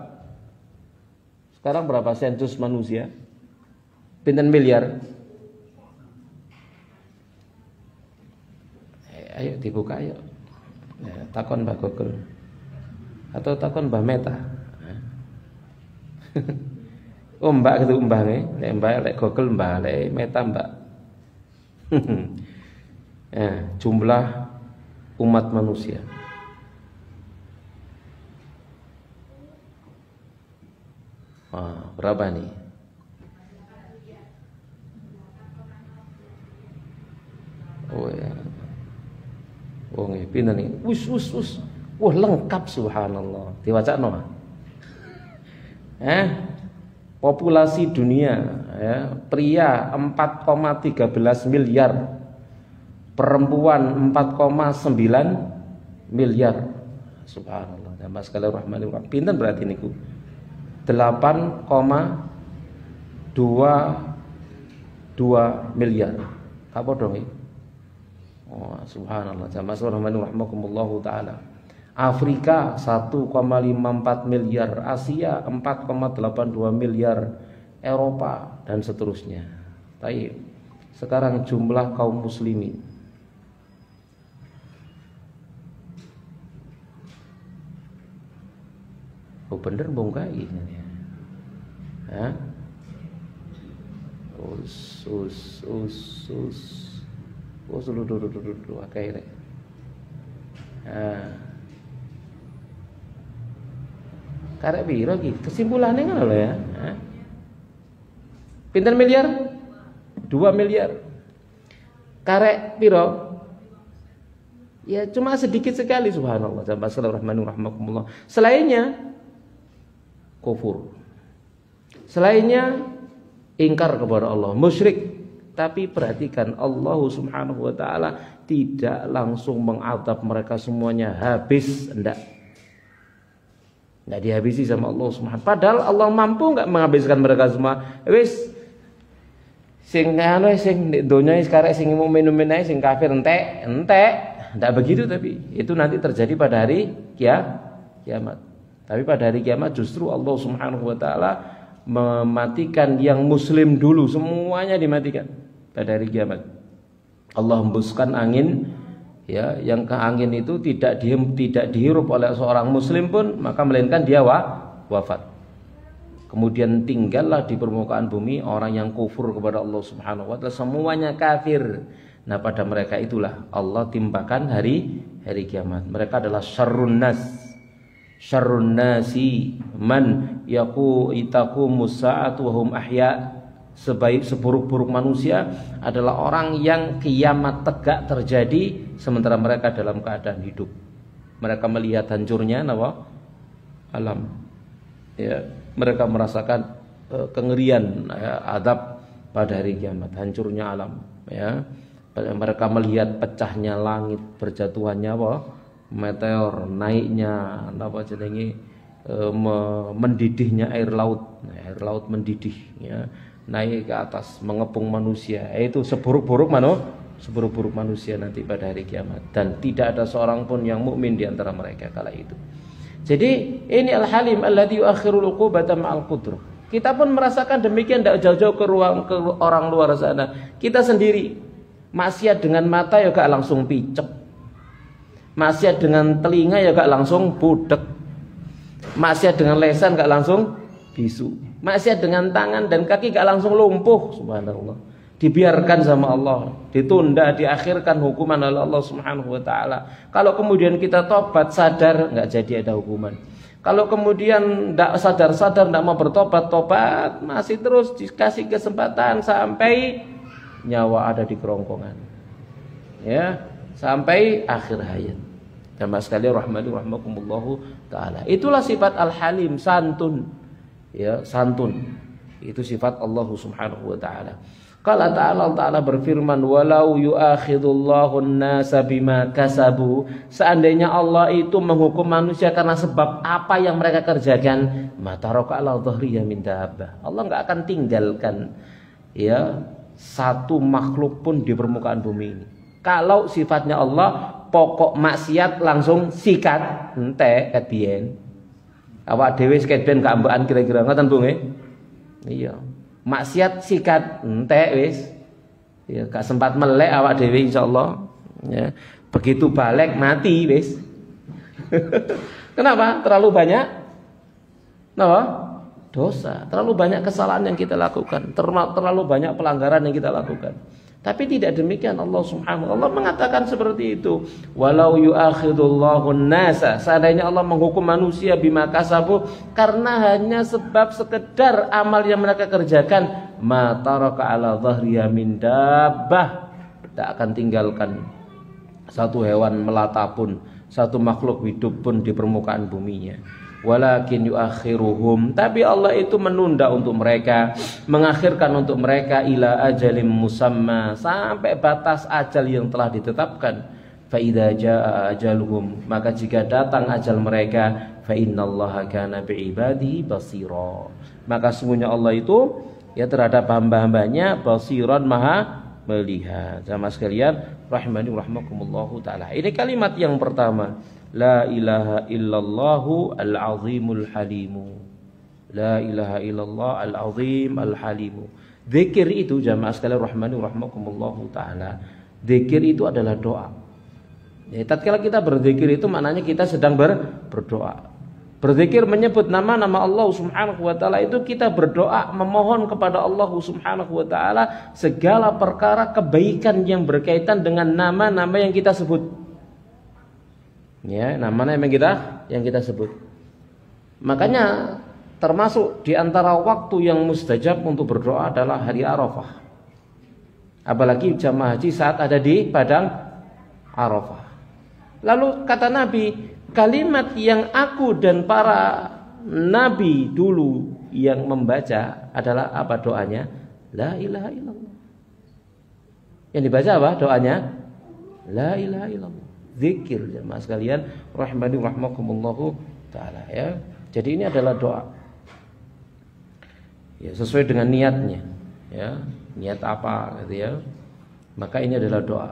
Sekarang berapa sensus manusia? Pinten miliar? Ayo dibuka ayo. Ya, takon Mbak Google. Atau takon Mbak Meta. Oh Mbak gitu Mbak nih. Lek Mbak lek Google Mbak, lek Meta Mbak. Ya, jumlah umat manusia. Berapa nih? Oh ya. Oh nggih, pinten nih? Wus. Wah, lengkap subhanallah. Diwacakno. Populasi dunia ya, pria 4,13 miliar. Perempuan 4,9 miliar. Subhanallah. Jamaah sekalian rahmanir rahim. Pinten berarti niku? 8,22 miliar. Apa dong ini? Oh, subhanallah. Jamaah sekalian rahmakumullahu taala. Afrika 1,54 miliar, Asia 4,82 miliar, Eropa dan seterusnya. Baik. Sekarang jumlah kaum muslimin. Oh bener bongkai ini. Hah? Us. Dulu akhirnya. Karek biro iki? Kesimpulannya kan lho ya. Pinten miliar? 2 miliar. Karek biro? Ya cuma sedikit sekali subhanallah. Bismillahirrahmanirrahim. Selainnya kufur. Selainnya ingkar kepada Allah, musyrik. Tapi perhatikan Allah Subhanahu wa taala tidak langsung mengadab mereka semuanya habis, enggak dihabisi sama Allah Subhanahu. Padahal Allah mampu enggak menghabiskan mereka semua. Wis sing donya sekarang sing mau minum ae sing kafir entek. Enggak begitu, tapi itu nanti terjadi pada hari kiamat. Tapi pada hari kiamat justru Allah Subhanahu wa taala mematikan yang muslim dulu, semuanya dimatikan pada hari kiamat. Allah hembuskan angin ya, yang ke angin itu tidak dihirup oleh seorang muslim pun, maka melainkan dia wafat. Kemudian tinggallah di permukaan bumi orang yang kufur kepada Allah Subhanahu wa taala, semuanya kafir. Nah, pada mereka itulah Allah timpakan hari kiamat. Mereka adalah syarrun nasi man itaqumus sa'atu wa hum ahya. Seburuk-buruk manusia adalah orang yang kiamat tegak terjadi sementara mereka dalam keadaan hidup. Mereka melihat hancurnya alam. Ya, mereka merasakan kengerian azab pada hari kiamat, hancurnya alam, ya. Mereka melihat pecahnya langit, berjatuhannya meteor, naiknya mendidihnya air laut mendidih, ya. naik ke atas, mengepung manusia. Itu seburuk-buruk manusia nanti pada hari kiamat, dan tidak ada seorang pun yang mukmin di antara mereka kala itu. Jadi ini Al-Halim alladzi yuakhirul uqubata ma'al qudrah. Kita pun merasakan demikian, tidak jauh-jauh ke orang luar sana. Kita sendiri maksiat dengan mata ya gak langsung picek, maksiat dengan telinga ya gak langsung budek, maksiat dengan lesan gak langsung bisu, maksiat dengan tangan dan kaki gak langsung lumpuh. Subhanallah, dibiarkan sama Allah, ditunda, diakhirkan hukuman oleh Allah Subhanahu wa taala. Kalau kemudian kita tobat sadar, nggak jadi ada hukuman. Kalau kemudian tidak sadar-sadar, tidak mau bertobat, masih terus dikasih kesempatan sampai nyawa ada di kerongkongan, ya, sampai akhir hayat. Jamaah sekalian rahimakumullah taala. Itulah sifat Al-Halim, santun, ya, santun. Itu sifat Allah Subhanahu wa taala. Qala ta'ala, Allah Ta'ala berfirman, walau yu'akhidullahu an-nasa bima kasabu, seandainya Allah itu menghukum manusia karena sebab apa yang mereka kerjakan, mataraka ala dhahriya min dabbah, Allah enggak akan tinggalkan ya satu makhluk pun di permukaan bumi ini. Kalau sifatnya Allah pokok maksiat langsung sikat entek ket biyen. Awak dhewe sikat ben gak ambekan kira-kira ngoten Bu nggih? Iya. Maksiat sikat entek wis. Ya gak sempat melek awak dhewe insyaallah. Ya. Begitu balik mati wis. Kenapa? Terlalu banyak apa? Dosa. Terlalu banyak kesalahan yang kita lakukan, terlalu banyak pelanggaran yang kita lakukan. Tapi tidak demikian Allah Subhanahu wa taala mengatakan seperti itu. Walau yu'akhidullahu an-nasa, seandainya Allah menghukum manusia bima kasabu karena hanya sebab sekedar amal yang mereka kerjakan, ma taraka ala dhahriya min dabbah, tak akan tinggalkan satu hewan melata pun, satu makhluk hidup pun di permukaan buminya. Walakin yuakhiruhum, tapi Allah itu menunda untuk mereka, mengakhirkan untuk mereka ila ajalim musamma, sampai batas ajal yang telah ditetapkan. Fa idza jaa ajaluhum, maka jika datang ajal mereka, fa innallaha kana biibadihi basira, maka sesungguhnya Allah itu ya terhadap hamba-hambanya basiran, maha melihat. Sama sekalian rahimani rahimakumullahu taala. Ini kalimat yang pertama, la ilaha illallahu al-azimul halimu. La ilaha illallah al-azim al-halimu. Zikir itu jamaah sekalian rahimani rahimakumullahu taala, zikir itu adalah doa. Ya, tatkala kita berzikir itu maknanya kita sedang berdoa. Berzikir menyebut nama-nama Allah Subhanahu wa taala itu kita berdoa, memohon kepada Allah Subhanahu wa taala segala perkara kebaikan yang berkaitan dengan nama-nama yang kita sebut. Ya, nama-nama yang kita sebut. Makanya termasuk di antara waktu yang mustajab untuk berdoa adalah hari Arafah. Apalagi jamaah haji saat ada di padang Arafah. Lalu kata Nabi, kalimat yang aku dan para nabi dulu yang membaca adalah apa doanya? La ilaha illallah. Yang dibaca apa doanya? La ilaha illallah. Zikir jemaah sekalian rahimani rahimakumullahu taala ya. Jadi ini adalah doa. Ya, sesuai dengan niatnya ya. Niat apa gitu ya. Maka ini adalah doa.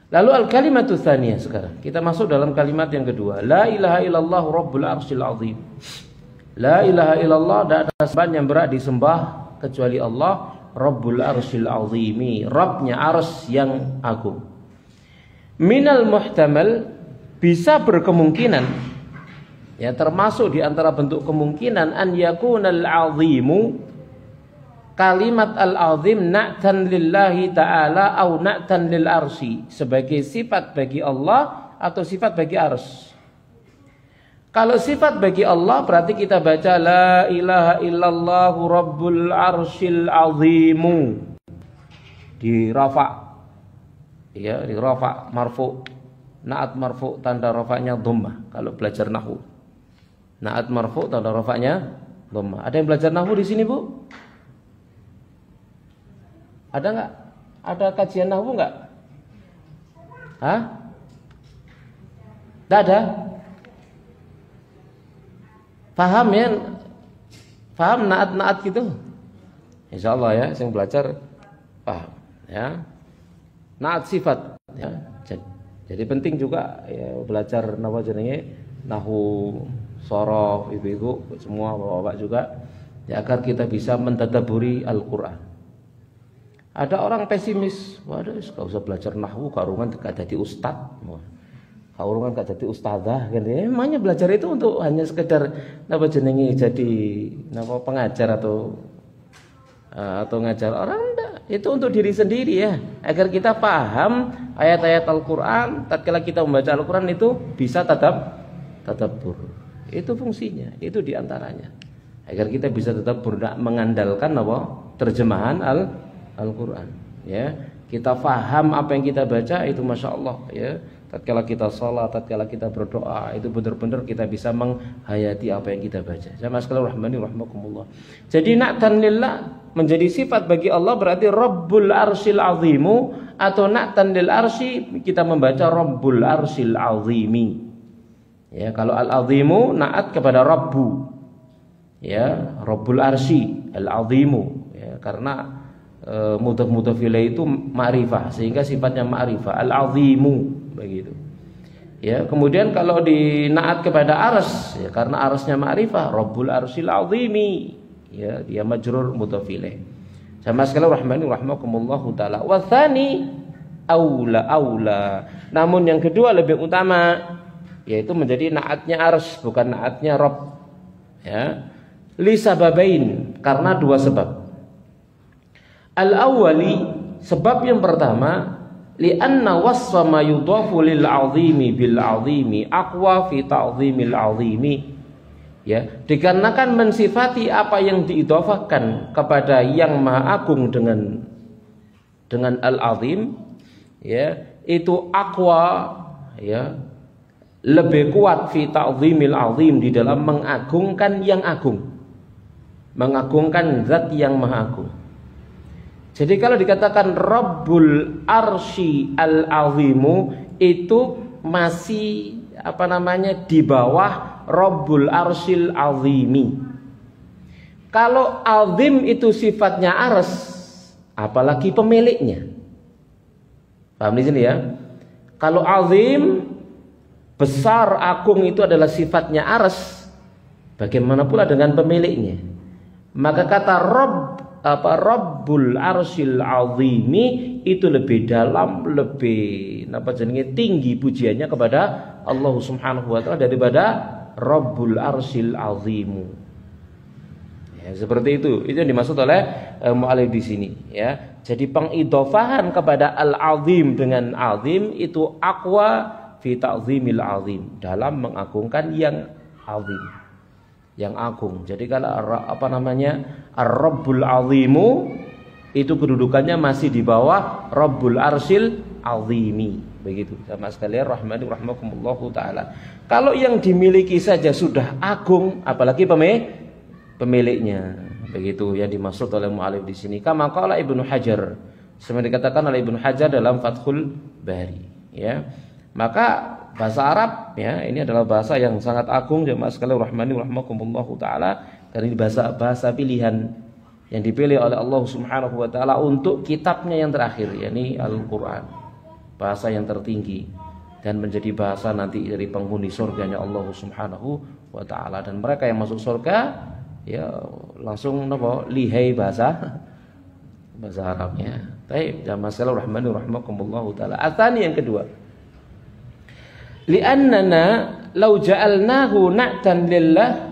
Lalu al-kalimatu tsaniyah sekarang. Kita masuk dalam kalimat yang kedua. La ilaha illallah rabbul arsyil azim. La ilaha illallah, tidak ada sembahan yang berhak disembah kecuali Allah, rabbul arsyil azimi, Rabbnya arsy yang agung. Minal muhtamal, bisa berkemungkinan ya, termasuk di antara bentuk kemungkinan an yakunal azimu, kalimat al-azim na'tan lillahi ta'ala au na'tan lil arsy, sebagai sifat bagi Allah atau sifat bagi arsy. Kalau sifat bagi Allah berarti kita baca la ilaha illallah rabbul arsyil azimu, di rafa ya, di rafa marfu, naat marfu tanda rafanya dhammah. Kalau belajar nahwu, naat marfu tanda rafanya dhammah. Ada yang belajar nahwu di sini, Bu? Ada enggak? Ada kajian nahwu enggak? Hah? Enggak ada? Paham ya? Paham naat-naat gitu? Insyaallah ya, sing belajar paham ya. Naat sifat ya. Jadi penting juga ya belajar napa jenenge nahwu, shorof, ibu-ibu semua bapak-bapak juga ya, agar kita bisa mentadabburi Al-Qur'an. Ada orang pesimis, waduh gak usah belajar nahwu, karungan gak jadi ustad, karungan gak jadi ustadzah kan. Emangnya belajar itu untuk hanya sekedar napa jenenge jadi napa pengajar atau ngajar orang? Enggak, itu untuk diri sendiri ya, agar kita paham ayat-ayat Al-Qur'an. Tatkala kita membaca Al-Qur'an itu bisa tadabbur. Itu fungsinya, itu diantaranya, agar kita bisa tetap mengandalkan apa terjemahan Al-Qur'an ya. Kita paham apa yang kita baca itu masya Allah ya. Tatkala kita sholat, tatkala kita berdoa, itu benar-benar kita bisa menghayati apa yang kita baca. Jamaah sekalian rahmani rahmakumullah. Jadi na'tan lillah menjadi sifat bagi Allah berarti Rabbul Arsyil Azimu, atau na'tan lil arsy kita membaca Rabbul Arsyil Azimi. Ya, kalau al-azimu na'at kepada Rabbu. Ya, Rabbul Arsy al-Azimu ya, karena mudhaf ilaih itu ma'rifah, sehingga sifatnya ma'rifah, al-azimu begitu. Ya, kemudian kalau dinaat kepada arsy ya, karena arsy-nya ma'rifah, Rabbul Arsyil Azimi ya, dia majrur mudhaf ilaih. Sama sekali rahmani rahmakumullahu taala. Wa tsani aula. Namun yang kedua lebih utama, yaitu menjadi naatnya arsy bukan naatnya Rabb. Ya. Li sababain, karena dua sebab. Al-awwali, sebab yang pertama, li'anna wasfa ma yudhafu lil 'azimi bil 'azimi aqwa fi ta'zimil 'azimi. Ya, dikarenakan mensifati apa yang diidhafahkan kepada yang maha agung dengan al-'azim, ya, itu aqwa ya, lebih kuat fi ta'zimil 'azim, di dalam mengagungkan yang agung. Mengagungkan zat yang maha agung. Jadi kalau dikatakan Rabbul Arsy Al-Azimu, itu masih di bawah Rabbul Arsyil Azimi. Kalau azim itu sifatnya ars, apalagi pemiliknya. Paham di sini ya? Kalau azim, besar, agung itu adalah sifatnya ars, bagaimana pula dengan pemiliknya? Maka kata Rabbul Arsyil Azimi itu lebih dalam, lebih tinggi pujiannya kepada Allah Subhanahu wa taala daripada Rabbul Arsyil Azimu. Ya, seperti itu. Itu yang dimaksud oleh mu'allif di sini, ya. Jadi pengidhafahan kepada al-azim dengan azim itu aqwa fi ta'zimil azim, dalam mengagungkan yang azim, yang agung. Jadi kalau Ar-Rabbul Azimu itu kedudukannya masih di bawah Rabbul Arsyil Azimi. Begitu sama sekalian rahmani rahmakumullahu taala. Kalau yang dimiliki saja sudah agung, apalagi pemiliknya. Begitu yang dimaksud oleh mu'allif di sini. Kama qala Ibnu Hajar, seperti dikatakan oleh Ibnu Hajar dalam Fathul Bari, ya. Maka bahasa Arab ya, ini adalah bahasa yang sangat agung jemaah sekalian rahmani rahmakumullahu taala, karena ini bahasa pilihan yang dipilih oleh Allah Subhanahu wa taala untuk kitabnya yang terakhir, yakni Al-Qur'an. Bahasa yang tertinggi dan menjadi bahasa nanti dari penghuni surganya Allah Subhanahu wa taala, dan mereka yang masuk surga ya langsung lihai bahasa Arabnya. Baik, jamaah sekalian rahmani rahmakumullahu taala. Atsani yang kedua, li'annana law ja'alnahu na'tan lillah.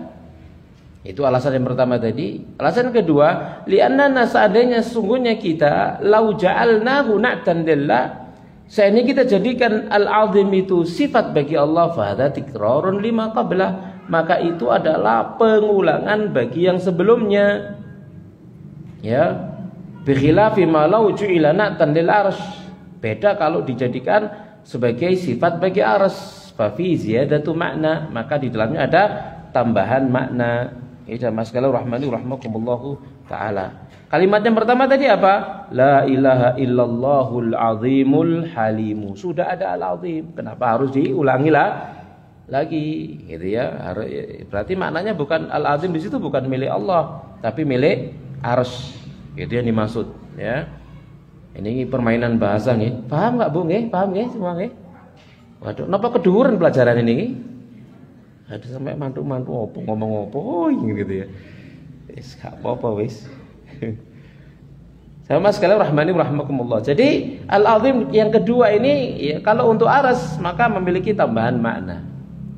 Itu alasan yang pertama tadi. Alasan kedua, li'annana seandainya sesungguhnya kita law ja'alnahu na'tan lillah, seandainya kita jadikan al-azim itu sifat bagi Allah, fa hadza tikrarun lima qablah, maka itu adalah pengulangan bagi yang sebelumnya. Ya, bi khilafi ma law ju'ila na'tan lil arsy. Beda kalau dijadikan sebagai sifat bagi arsy, fa fi ziyadatu makna, maka di dalamnya ada tambahan makna. Ya, mas sekalian rahmani rahmakumullahu taala. Kalimat yang pertama tadi apa? La ilaha illallahul azimul halimu. Sudah ada al-azim, kenapa harus diulangi lagi? Gitu ya. Berarti maknanya bukan al-azim di situ bukan milik Allah, tapi milik arsy. Itu yang dimaksud, ya. Ini permainan bahasa nih. Paham nggak Bu nggih? Paham nggih semua nggih? Waduh, napa keduren pelajaran ini? Ada sampai mantu-mantu opo ngomong opo gitu ya. Wis gak apa-apa wis. Sama sekali rahmani rahimakumullah. Jadi al-azim yang kedua ini ya, kalau untuk aras maka memiliki tambahan makna.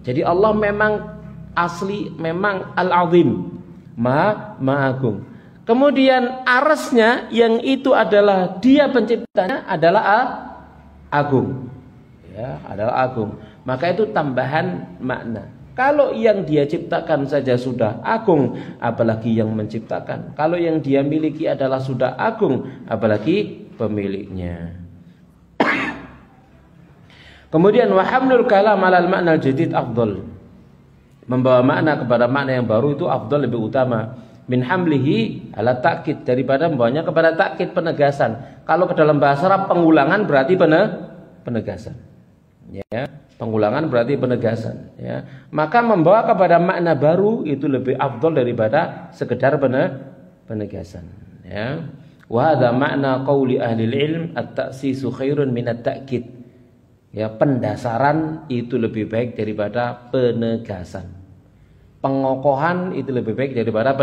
Jadi Allah memang asli memang al-azim, maha agung. Kemudian arasnya yang itu adalah dia penciptanya adalah agung. Ya, adalah agung. Maka itu tambahan makna. Kalau yang dia ciptakan saja sudah agung, apalagi yang menciptakan. Kalau yang dia miliki adalah sudah agung, apalagi pemiliknya. Kemudian wa hamlul kalam 'alal ma'nal jadid afdal. Membawa makna kepada makna yang baru itu afdal, lebih utama. Min hamlihi ala ta'kid, daripada membawanya kepada ta'kid, penegasan. Kalau ke dalam bahasa Arab pengulangan berarti penegasan. Ya, pengulangan berarti penegasan, ya. Maka membawa kepada makna baru itu lebih afdal daripada sekedar penegasan, ya. Wa hadza makna qauli ahli ilm at-ta'sisu khairun min at-ta'kid. Ya, pendasaran itu lebih baik daripada penegasan. Pengokohan itu lebih baik daripada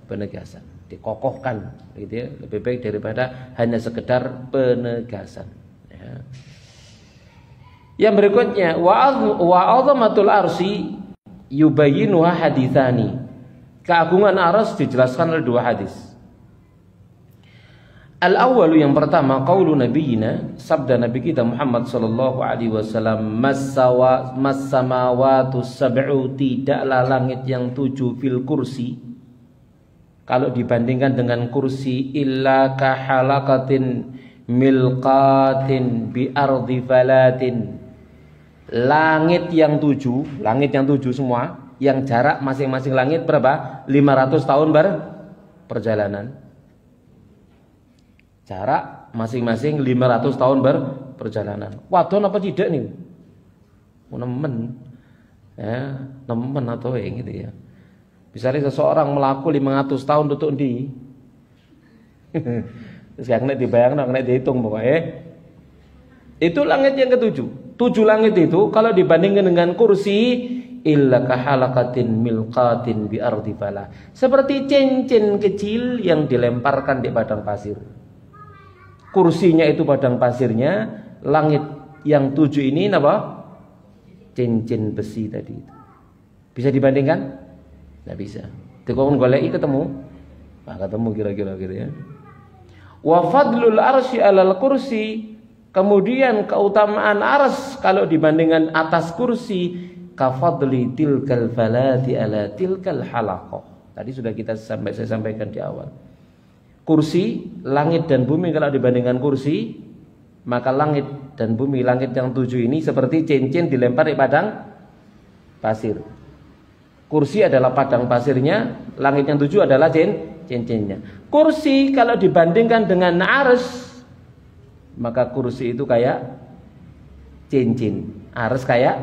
penegasan. Dikokohkan gitu ya, lebih baik daripada hanya sekedar penegasan, ya. Yang berikutnya wa 'azamatul arsy yubayyinuha haditsani. Keagungan arsy dijelaskan oleh dua hadis. Al-awwal, yang pertama, qaulu nabiyina, sabda nabi kita Muhammad sallallahu alaihi wasallam, mas-samawatu sab'u, tidaklah langit yang 7 fil kursi, kalau dibandingkan dengan kursi, illa kahalaqatin milqatin bi ardi falatin. Langit yang 7 semua, yang jarak masing-masing langit berapa? 500 tahun perjalanan. Jarak masing-masing 500 tahun perjalanan. Wadon apa tidak nih? Nemen. Ya, nemen atau gitu ya. Misalnya seseorang melaku 500 tahun untuk di. Terus yang nek dibayangno, nek dihitung pokoknya. Itu langit yang ketujuh. 7 langit itu kalau dibandingkan dengan kursi, illa kahalaqatin milqatin bi ardi fala. Seperti cincin kecil yang dilemparkan di padang pasir. Kursinya itu padang pasirnya, langit yang 7 ini apa? Cincin besi tadi itu. Bisa dibandingkan? Tidak bisa. Dikon goleki ketemu? Nah, ketemu kira-kira gitu ya. Wa fadlul arsy 'alal kursi, kemudian keutamaan ars kalau dibandingkan atas kursi, kafadli tilkal falati 'ala tilkal halaqah. Tadi sudah saya sampaikan di awal. Kursi, langit dan bumi kalau dibandingkan kursi, maka langit dan bumi, langit yang 7 ini seperti cincin dilempar di padang pasir. Kursi adalah padang pasirnya, langit yang 7 adalah cincinnya. Kursi kalau dibandingkan dengan ars, maka kursi itu kayak cincin, ars kayak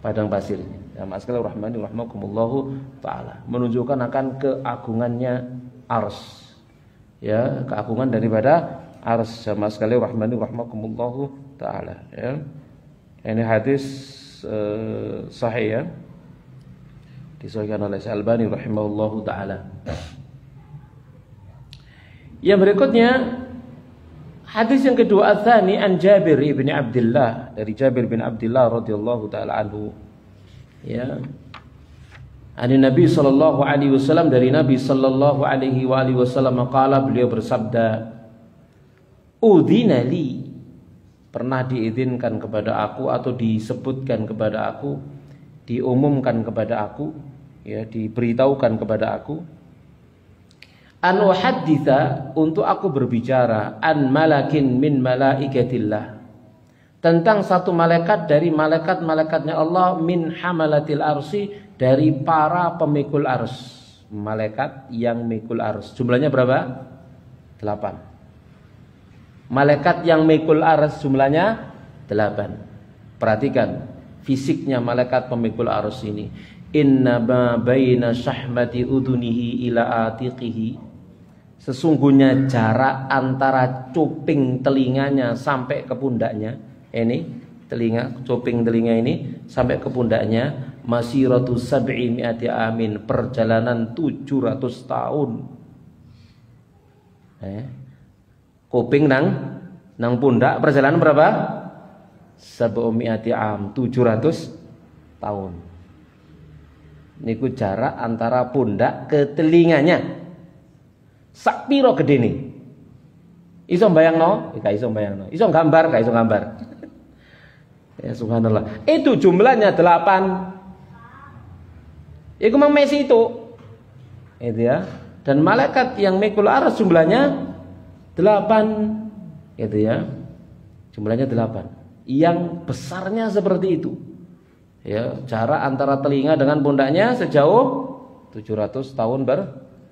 padang pasirnya. Ya, maskal rahmani rahmakumullahu ta'ala, menunjukkan akan keagungannya ars. Ya, keagungan daripada ars, sama sekali rahmani rahmakumullahu ta'ala, ya. Ini hadis sahih, ya, disahihkan oleh Al-Albani rahimahullahu ta'ala. Yang berikutnya hadis yang kedua, ats-tsani an Jabir bin Abdullah, dari Jabir bin Abdullah radhiyallahu ta'ala anhu, ya. Ani Nabi sallallahu alaihi wasallam, dari Nabi sallallahu alaihi wasallam qala, beliau bersabda, udzina li, pernah diizinkan kepada aku atau disebutkan kepada aku, diumumkan kepada aku, ya, diberitahukan kepada aku, an uhadditsa, untuk aku berbicara, an malakin min malaikatillah, tentang satu malaikat dari malaikat-malaikatnya Allah, min hamalatil arsy, dari para pemikul ars. Malaikat yang mikul ars, jumlahnya berapa? 8. Malaikat yang mikul ars jumlahnya 8. Perhatikan fisiknya malaikat pemikul ars ini. Inna ma baina syahmati udunihi ila atiqihi, Sesungguhnya jarak antara cuping telinganya sampai ke pundaknya, ini telinga, cuping telinga ini sampai ke pundaknya, masiratu sab'i mi'ati amin, perjalanan 700 tahun. Kuping nang pundak perjalanan berapa? Sab'u mi'ati am, 700 tahun. Niku jarak antara pundak ke telinganya. Sak piro gedene? Iso mbayangno? Gak iso mbayangno. Iso gambar? Gak iso gambar. Ya subhanallah. Itu jumlahnya 8. Iku mang mesi itu. Itu ya. Dan malaikat yang mikul arsy jumlahnya 8. Itu ya. Jumlahnya 8. Yang besarnya seperti itu. Ya, jarak antara telinga dengan pundaknya sejauh 700 tahun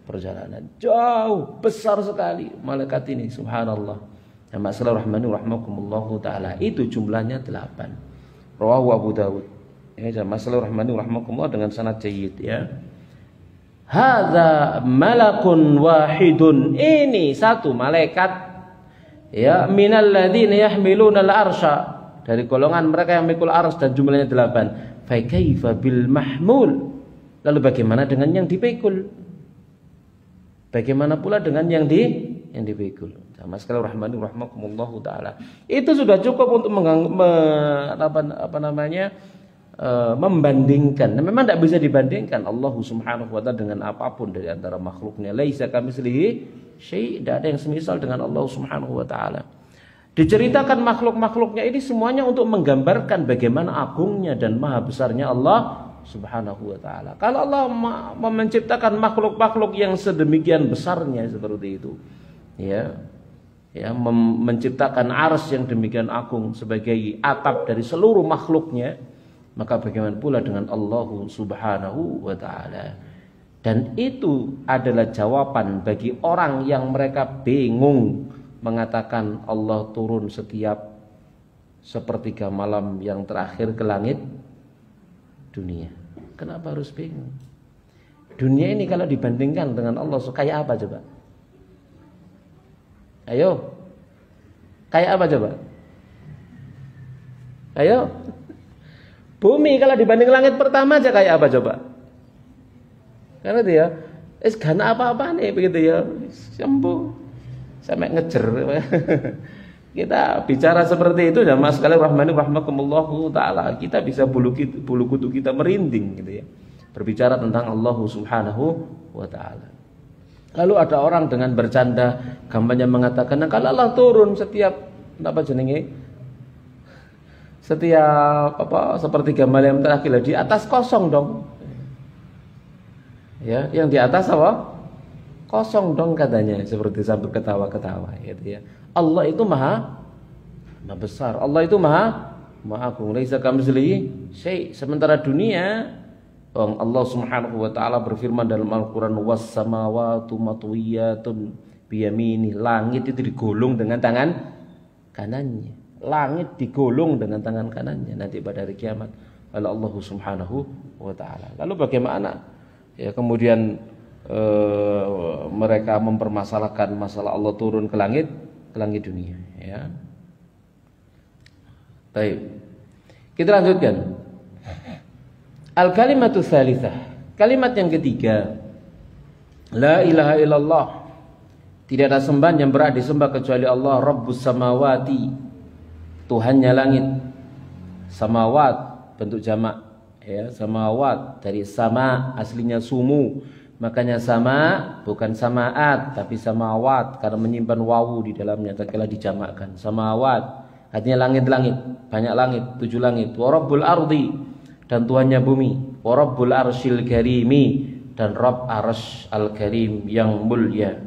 perjalanan. Jauh, besar sekali malaikat ini, subhanallah. Ya masalah rahmani rahmakumullahu taala. Itu jumlahnya 8. Rawahu Abu Dawud. Ya masalah rahmani rahmakumullah dengan sanad jayyid ya. Hadza malakun wahidun. Ini satu malaikat ya minal ladzina yahmiluna al-arsya, dari golongan mereka yang mikul ars, dan jumlahnya 8. Fa kaifa bil mahmul? Lalu bagaimana dengan yang dipikul? Bagaimana pula dengan yang dipikul? Sama sekali rahmani rahmakumullahu taala. Itu sudah cukup untuk membandingkan. Nah, memang tidak bisa dibandingkan Allah Subhanahu wa taala dengan apapun dari antara makhluknya. Laisa kamitslihi syai', tidak ada yang semisal dengan Allah Subhanahu wa taala. Diceritakan makhluk-makhluknya ini semuanya untuk menggambarkan bagaimana agungnya dan maha besarnya Allah Subhanahu wa taala. Kalau Allah menciptakan makhluk-makhluk yang sedemikian besarnya seperti itu, ya, menciptakan arsy yang demikian agung sebagai atap dari seluruh makhluknya, maka bagaimana pula dengan Allah Subhanahu wa taala? Dan itu adalah jawaban bagi orang yang mereka bingung mengatakan Allah turun setiap sepertiga malam yang terakhir ke langit dunia. Kenapa harus bingung? Dunia ini kalau dibandingkan dengan Allah kayak apa coba? Ayo. Kayak apa coba? Ayo. Bumi kalau dibanding langit pertama aja kayak apa coba? Karena dia gana apa-apa nih begitu ya. Sembuh. Sampai ngejer. Kita bicara seperti itu jamaah sekalian rahmani rahmakumullahu taala, kita bisa bulu kuduk kita merinding gitu ya. Berbicara tentang Allah Subhanahu wa taala. Lalu ada orang dengan bercanda gambarnya mengatakan, nah, kalau Allah turun setiap setiap sepertiga malam terakhir, di atas kosong dong. Ya, yang di atas apa? Kosong dong katanya, seperti sambil ketawa-ketawa gitu ya. Allah itu maha besar. Allah itu maha agung. Laisa kamitslihi syai'. Sementara dunia, Allah Subhanahu wa taala berfirman dalam Al-Qur'an, was samawati matwiyatun biyamini. Langit itu digulung dengan tangan kanannya. Langit digulung dengan tangan kanannya nanti pada hari kiamat oleh Allah Subhanahu wa taala. Lalu bagaimana ya kemudian mereka mempermasalahkan masalah Allah turun ke langit dunia ya. Baik. Kita lanjutkan. Al-kalimatu tsalitsah. Kalimat yang ketiga. La ilaha illallah. Tidak ada sembahan yang berhak disembah kecuali Allah, Rabbus samawati. Tuhannya langit. Samawat bentuk jamak ya, samawat dari sama aslinya sumu. Makanya sama bukan samaat tapi samawat karena menyimpan wawu di dalamnya tatkala dijamakkan. Samawat artinya langit-langit, banyak langit, 7 langit. Wa rabbul ardi, dan Tuhannya bumi. Wa rabbul arsyil karimi, dan Rabb arsy al-karim yang mulia.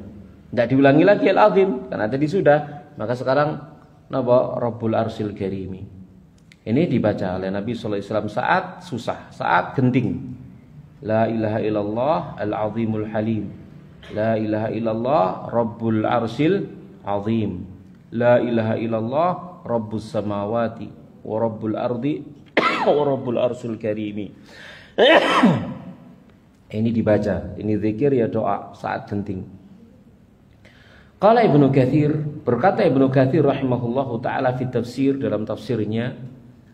Tidak diulangi lagi al-azim karena tadi sudah. Maka sekarang napa Rabbul arsyil karimi. Ini dibaca oleh Nabi sallallahu alaihi wasallam saat susah, saat genting. La ilaha illallah al-azimul halim. La ilaha illallah Rabbul arsyil azim. La ilaha illallah Rabbus samawati wa Rabbul ardi wa Rabbul arsyil karimi. Ini dibaca, ini zikir ya doa saat genting. Qala Ibnu Katsir, berkata Ibnu Katsir rahimahullahu taala fi tafsir, dalam tafsirnya,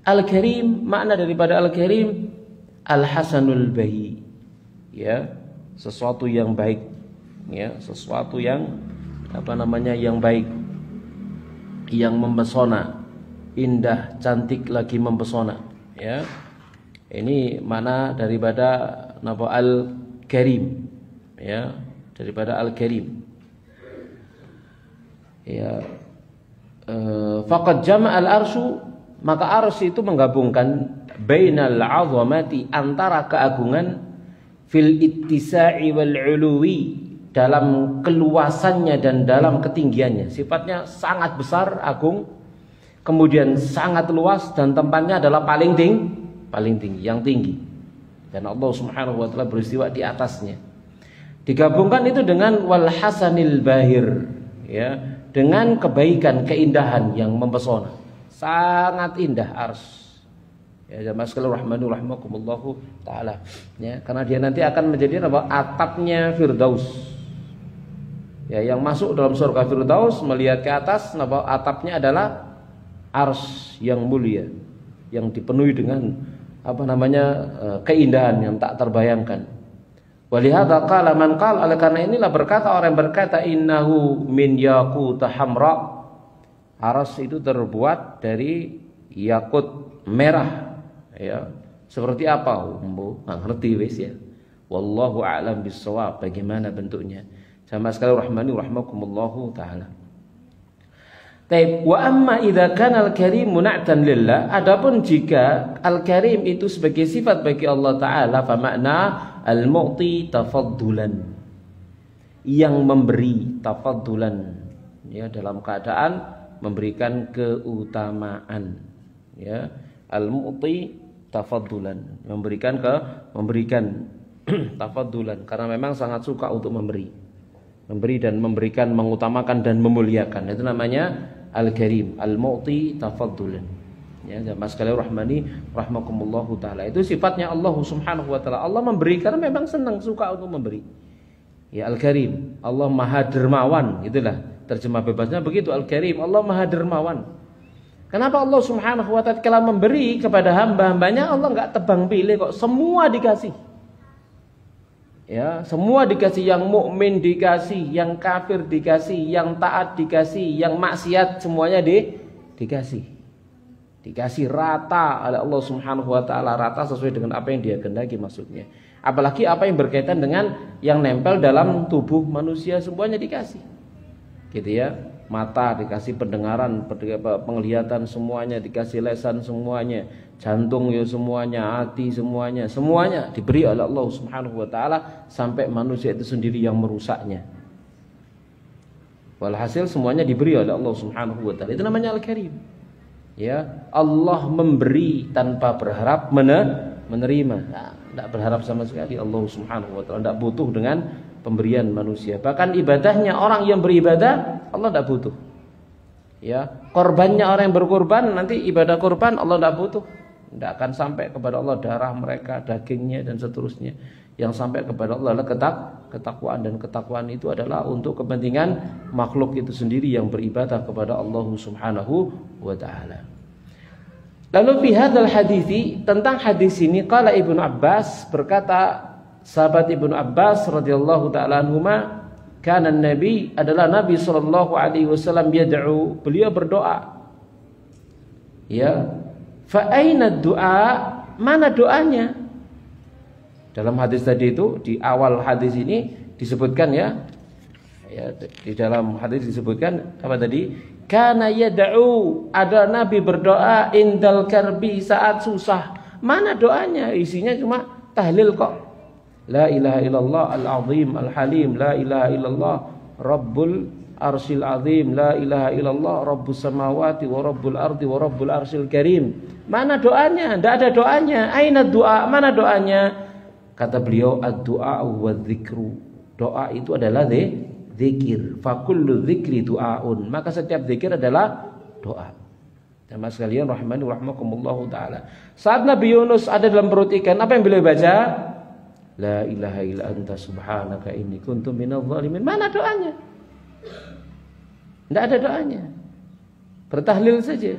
Al-Karim, makna daripada Al-Karim Al-Hasanul Bahi, ya, sesuatu yang baik, ya, sesuatu yang yang baik, yang mempesona, indah, cantik lagi mempesona, ya. Ini makna daripada nama Al-Karim, ya, daripada Al-Karim. Ya, faqad jama'al arsyu, maka arsy itu menggabungkan bainal 'azamati, antara keagungan, fil ittisa'i wal 'uluwi, dalam keluasannya dan dalam ketinggiannya. Sifatnya sangat besar, agung, kemudian sangat luas, dan tempatnya adalah paling tinggi, yang tinggi. Dan Allah Subhanahu wa taala beristiwa di atasnya. Digabungkan itu dengan wal hasanil bahir, ya, dengan kebaikan, keindahan yang mempesona. Sangat indah ars. Ya, jamaah sekalian rahmani rahimakumullahu taala. Ya, karena dia nanti akan menjadi apa? Atapnya Firdaus. Ya, yang masuk dalam surga Firdaus melihat ke atas, apa? Atapnya adalah ars yang mulia, yang dipenuhi dengan keindahan yang tak terbayangkan. Walihada qala man qala, oleh karena inilah berkata orang yang berkata innahu min yaqut hamra, aras itu terbuat dari yakut merah, ya. Seperti apa? Nggak ngerti wis ya. Wallahu a'lam bissawab, bagaimana bentuknya. Sama sekali rahmani rahmakumullahu taala. Taib, wa amma idza kana al-karim mun'atan lillah, adapun jika al-karim itu sebagai sifat bagi Allah taala, fa makna al-mu'ti tafaddulan, yang memberi, tafaddulan, ya, dalam keadaan memberikan keutamaan, ya, al-mu'ti tafaddulan, memberikan tafaddulan, karena memang sangat suka untuk memberi dan memberikan, mengutamakan dan memuliakan. Itu namanya Al-Karim, Al-Mu'ti tafaddulan. Ya, jamaah sekalian rahmani rahmakumullahu taala. Itu sifatnya Allah Subhanahu wa taala. Allah memberi karena memang senang, suka untuk memberi. Ya, Al-Karim, Allah Maha Dermawan, itulah terjemah bebasnya begitu. Al-Karim, Allah Maha Dermawan. Kenapa Allah Subhanahu wa taala kalau memberi kepada hamba-hambanya, Allah enggak tebang pilih kok, semua dikasih. Ya, semua dikasih, yang mukmin dikasih, yang kafir dikasih, yang taat dikasih, yang maksiat semuanya dikasih. Dikasih rata oleh Allah Subhanahu wa taala, rata sesuai dengan apa yang Dia kehendaki maksudnya. Apalagi apa yang berkaitan dengan yang nempel dalam tubuh manusia, semuanya dikasih. Gitu ya. Mata dikasih pendengaran, penglihatan semuanya dikasih, lesan semuanya, jantung ya semuanya, hati semuanya, semuanya diberi oleh Allah Subhanahu wa taala, sampai manusia itu sendiri yang merusaknya. Walhasil semuanya diberi oleh Allah Subhanahu wa taala. Itu namanya Al-Karim. Ya, Allah memberi tanpa berharap menerima. Nah, tidak berharap sama sekali Allah Subhanahu wa taala, tidak butuh dengan pemberian manusia. Bahkan ibadahnya orang yang beribadah, Allah tidak butuh. Ya, korbannya orang yang berkorban, nanti ibadah korban Allah tidak butuh. Tidak akan sampai kepada Allah darah mereka, dagingnya dan seterusnya. Yang sampai kepada Allah adalah ketakwaan, dan ketakwaan itu adalah untuk kepentingan makhluk itu sendiri yang beribadah kepada Allah Subhanahu wa taala. Lalu fi hadzal hadithi, tentang hadis ini, qala Ibnu Abbas, berkata sahabat Ibnu Abbas radhiyallahu taala anhuma, kana Nabi, adalah Nabi sallallahu alaihi wasallam, yad'u, beliau berdoa. Ya, fa aina du'a, mana doanya? Dalam hadis tadi itu, di awal hadis ini disebutkan ya, di dalam hadis disebutkan apa tadi? Kana yad'u, ada Nabi berdoa indal karbi, saat susah. Mana doanya? Isinya cuma tahlil kok. La ilaha illallah al-azim al-halim, la ilaha illallah rabbul arsyil azim, la ilaha illallah rabbus samawati wa rabbul ardi wa rabbul arsyil karim. Mana doanya? Tidak ada doanya. Aina doa? Mana doanya? Kata beliau, ad-du'a wa dzikru. Doa itu adalah zikir. Fa kullu dzikri du'aun. Maka setiap zikir adalah doa. Jamaah sekalian rahmani rahmakumullahu taala. Saat Nabi Yunus ada dalam perut ikan, apa yang beliau baca? La ilaha illa anta subhanaka inni kuntu minadh dhalimin. Mana doanya? Tidak ada doanya. Bertahlil saja.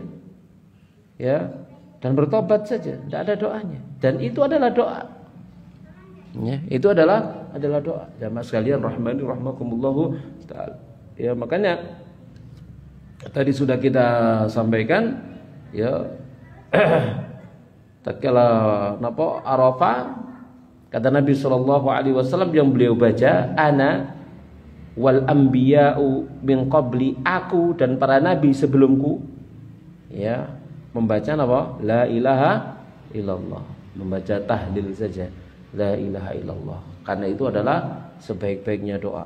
Ya, dan bertobat saja, tidak ada doanya. Dan itu adalah doa. Ya, itu adalah doa. Jamaah sekalian rahimani rahimakumullah taala. Ya, makanya tadi sudah kita sampaikan ya tatkala napa Arafah kata Nabi sallallahu alaihi wasallam yang beliau baca ana wal anbiya'u min qabli, aku dan para nabi sebelumku ya membaca apa? La ilaha illallah, membaca tahlil saja la ilaha illallah, karena itu adalah sebaik-baiknya doa.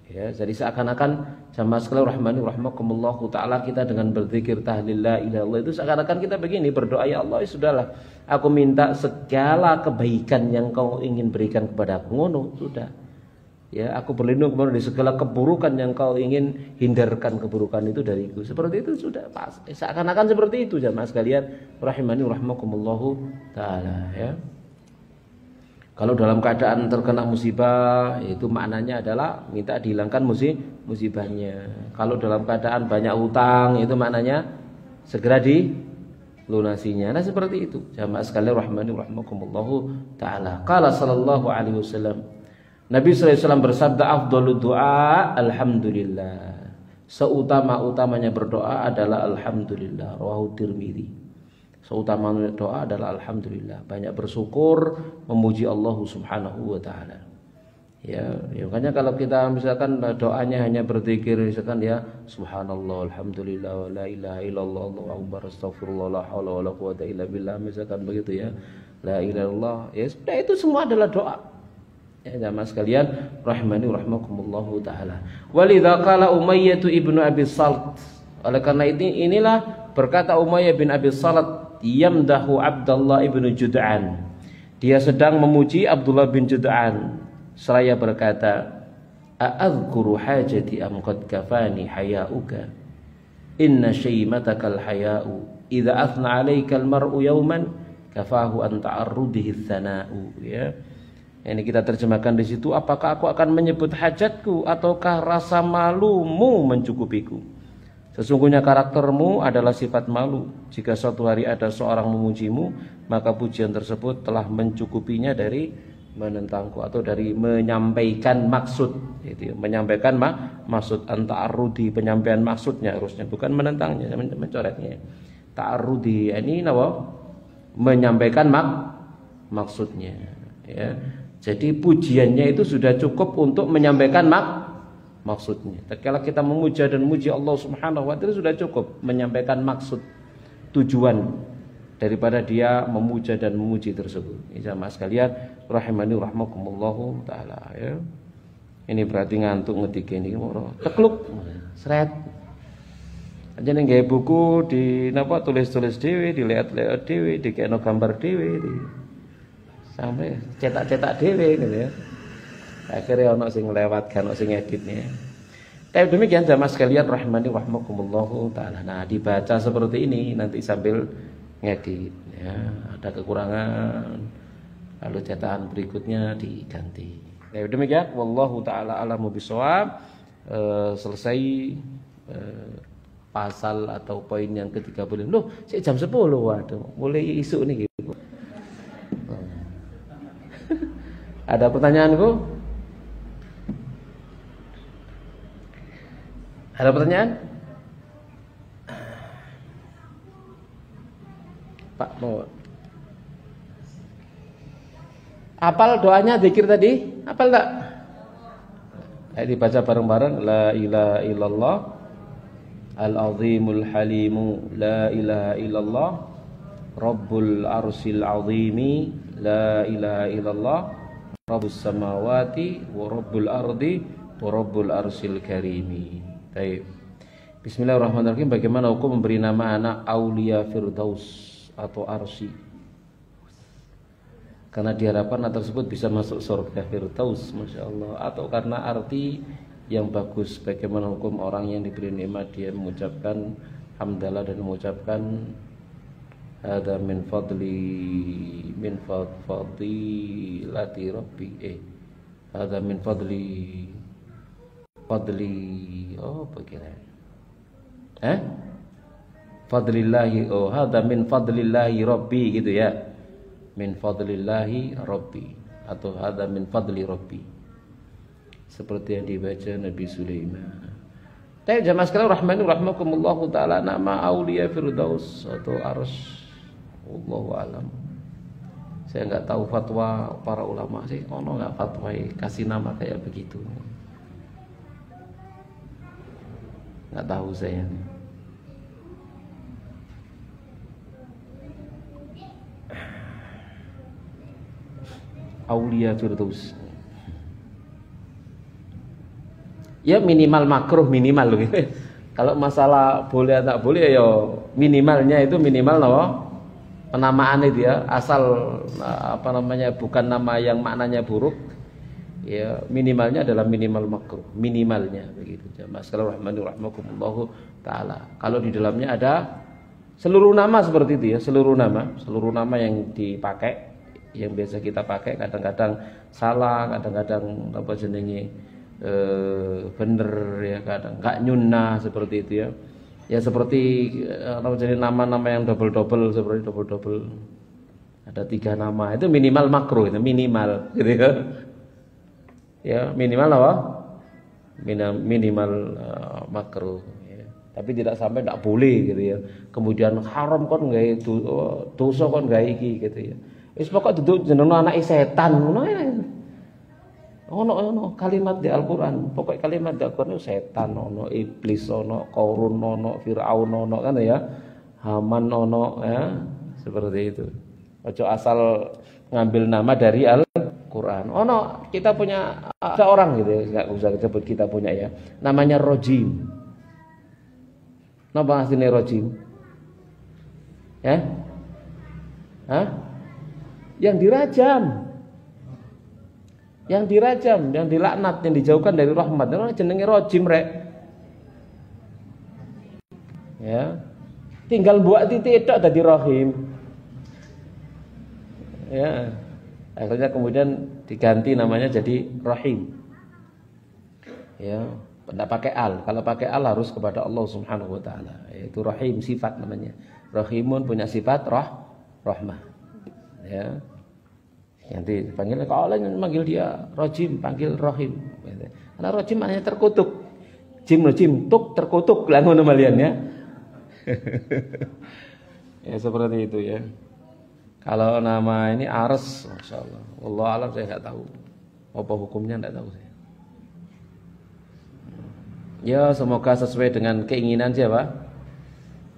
Ya, jadi seakan-akan jamaah sekalian rahmani rahimakumullah taala, kita dengan berzikir tahlil la ilaha illallah itu seakan-akan kita begini berdoa, ya Allah, ya sudahlah, aku minta segala kebaikan yang kau ingin berikan kepada aku, ngono sudah. Ya, aku berlindung kepada dari segala keburukan yang kau ingin hindarkan keburukan itu dariku. Seperti itu sudah pas. Seakan-akan seperti itu jamaah sekalian rahimani rahimakumullah taala ya. Kalau dalam keadaan terkena musibah, itu maknanya adalah minta dihilangkan musibahnya. Kalau dalam keadaan banyak hutang, itu maknanya segera dilunasinya. Nah, seperti itu. Jamaah sekalian rahimani rahimakumullah taala. Qala sallallahu alaihi wasallam, Nabi sallallahu alaihi wasallam bersabda, afdhalud du'a alhamdulillah. Seutama-utamanya berdoa adalah alhamdulillah. Rawahu Tirmidzi. Seutamanya doa adalah alhamdulillah, banyak bersyukur, memuji Allah Subhanahu wa taala. Ya, makanya kalau kita misalkan doanya hanya berzikir misalkan ya subhanallah alhamdulillah wa la ilaha illallah Allahu akbar astaghfirullah la haula wala quwata illa billah, misalkan begitu ya. La ilaha illallah, ya sudah, itu semua adalah doa. Ya jamaah sekalian rahimani rahimakumullahu taala. Walidza qala Umayyah ibnu Abi Salt. Oleh karena inilah berkata Umayyah bin Abi Salt yamdahu Abdullah ibnu Jud'an. Dia sedang memuji Abdullah bin Jud'an. Seraya berkata, a'adzkuru hajati am qad kafani haya'uka. Inna syaimatakal haya'u. Idza athna 'alaika al-mar'u yawman kafahu an ta'arrudihi tsana'u. Ya. Ini kita terjemahkan di situ, apakah aku akan menyebut hajatku ataukah rasa malumu mencukupiku? Sesungguhnya karaktermu adalah sifat malu. Jika suatu hari ada seorang memujimu, maka pujian tersebut telah mencukupinya dari menentangku atau dari menyampaikan maksud. Itu menyampaikan maksud, ta'arrudi, penyampaian maksudnya harusnya, bukan menentangnya, mencoretnya. Ta'arrudi ini apa? Menyampaikan maksudnya. Ya. Jadi pujiannya itu sudah cukup untuk menyampaikan maksudnya. Kalau kita memuja dan memuji Allah Subhanahu wa taala sudah cukup menyampaikan maksud, tujuan daripada dia memuja dan memuji tersebut. Jamaah sekalian rahimani rahmakumullah taala ya. Ini berarti ngantuk ngetik ini moro. Tekluk seret. Aja ning gawe buku di napa tulis-tulis dhewe, dilihat-lihat dhewe, dikekno gambar dhewe. Sampai cetak-cetak dhewe gitu ya. Akhirnya ono sing lewatkan, ono sing editnya. Tapi demikian jamaah sekalian rahimani rahmakumullah taala. Nah, dibaca seperti ini nanti sambil ngedit ya. Ada kekurangan lalu cetakan berikutnya diganti. Tapi demikian wallahu taala alamu bisawab. Selesai pasal atau poin yang ke-30. Loh, jam 10. Waduh, mulai isu nih gitu. Ada pertanyaan, Bu? Ada pertanyaan? Pak mau. Apal doanya zikir tadi? Apal enggak? Ayo dibaca bareng-bareng. La ilaha illallah al-azimul halimu, la ilaha illallah rabbul arsil azimi, la ilaha illallah rabbus samawati wa rabbul ardi wa rabbul arsil karimi. Baik. Bismillahirrahmanirrahim. Bagaimana hukum memberi nama anak Aulia Firdaus atau Arsy? Karena diharapkan anak tersebut bisa masuk surga Firdaus, Masya Allah. Atau karena arti yang bagus. Bagaimana hukum orang yang diberi nikmat dia mengucapkan hamdalah dan mengucapkan hadza min fadlati rabbi. Hadza min fadli oh bagaimana? Eh? Fadlillahi, oh hadza min fadlillahi rabbi gitu ya. Min fadlillahi rabbi atau hadza min fadli rabbi. Seperti yang dibaca Nabi Sulaiman. Tapi jamaah sekalian rahmani rahmakumullah taala, nama aulia firdaus atau arsy, wallahu alam. Saya nggak tahu fatwa para ulama sih, ono nggak fatwa kasih nama kayak begitu. Nggak tahu saya. Aulia firdaus. Ya minimal makruh minimal loh. Kalau masalah boleh atau tak boleh ya minimalnya itu minimal loh. Penamaan itu ya, asal apa namanya bukan nama yang maknanya buruk. Ya minimalnya adalah minimal makruh, minimalnya begitu. Jamaah sekalian rahmani rahmakumullah taala. Kalau di dalamnya ada seluruh nama seperti itu ya, seluruh nama yang dipakai, yang biasa kita pakai kadang-kadang salah, kadang-kadang apa jenenge bener ya, kadang nggak nyunah seperti itu ya. Ya seperti jadi nama-nama yang double seperti double ada 3 nama itu minimal makruh, itu minimal gitu ya. Ya minimal apa? Minimal makruh ya. Tapi tidak sampai tidak boleh gitu ya. Kemudian haram kon gawe dosa kon gawe iki gitu ya. Wis pokok duduk jenenge anake setan ngono ya. Ono kalimat di Al-Qur'an, pokok kalimat di Al-Qur'an itu setan ono, iblis ono, Qarun ono, Firaun ono kan ya. Haman ono ya, seperti itu. Ojo asal ngambil nama dari Al-Qur'an. Ono kita punya ada orang gitu ya, enggak usah sebut kita punya ya. Namanya Rojim. Napa asline Rojim? Ya? Hah? Yang dirajam. Yang dirajam, yang dilaknat, yang dijauhkan dari rahmat. Itu jenenge rojim rek. Ya. Tinggal buat titik tok dadi rahim. Ya. Akhirnya kemudian diganti namanya jadi rahim. Ya, tidak pakai al. Kalau pakai al harus kepada Allah Subhanahu wa taala. Yaitu rahim sifat namanya. Rahimun punya sifat rahmah. Ya. Nanti panggil kalau lain manggil dia rojim, panggil rohim. Karena rojim maknanya terkutuk. Jim tuk terkutuk lah ngono malian ya. Ya seperti itu ya. Kalau nama ini Ars, masyaallah. Wallahu alam saya nggak tahu. Apa hukumnya nggak tahu saya. Ya semoga sesuai dengan keinginan siapa?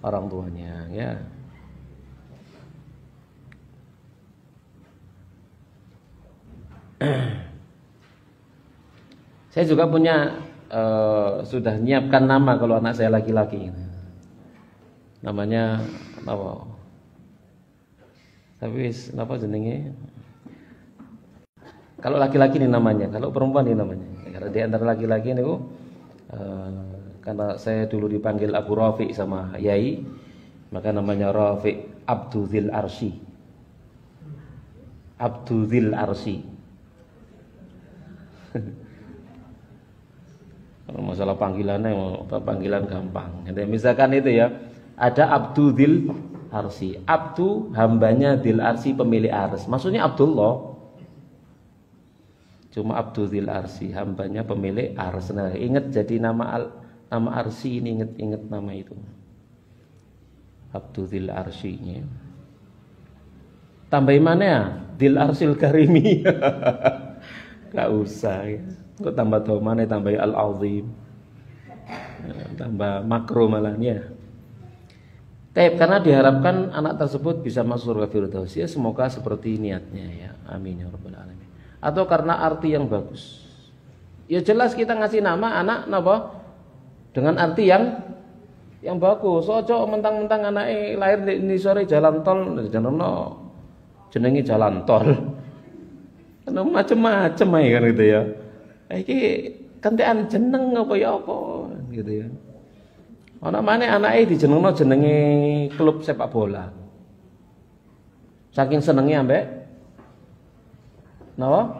Orang tuanya ya. Saya juga punya sudah nyiapkan nama kalau anak saya laki-laki. Namanya apa? Tapi apa jenenge? Kalau laki-laki ini namanya, kalau perempuan ini namanya. Karena di antara laki-laki ini karena saya dulu dipanggil Abu Rafiq sama Yai, maka namanya Rafiq Abdul Arsy. Abdul Arsy. Kalau masalah panggilannya panggilan gampang. Jadi misalkan itu ya, ada Abdul Arsy. Abdu hambanya Dil Arsy pemilik ars. Maksudnya Abdullah. Cuma Abdul Arsy hambanya pemilik ars. Nah, ingat jadi nama Arsy ini, ingat nama itu. Abdul Arsy-nya. Tambahin mana ya? Dil Arsil Karimi. Gak usah ya. Kok tambah mana tambah Al-Azim. Tambah makro malahnya. Tapi karena diharapkan anak tersebut bisa masuk surga firdaus ya, semoga seperti niatnya ya. Amin ya rabbal alamin. Atau karena arti yang bagus. Ya jelas kita ngasih nama anak napa? Dengan arti yang bagus. Ojo mentang-mentang anake lahir di sore jalan tol, jenenge jalan tol. Karena macam-macam aja kan gitu ya. Iki kentekan jeneng apa ya apa gitu ya. Ana maneh anake dijenengno jenenge klub sepak bola. Saking senengnya ambek napa?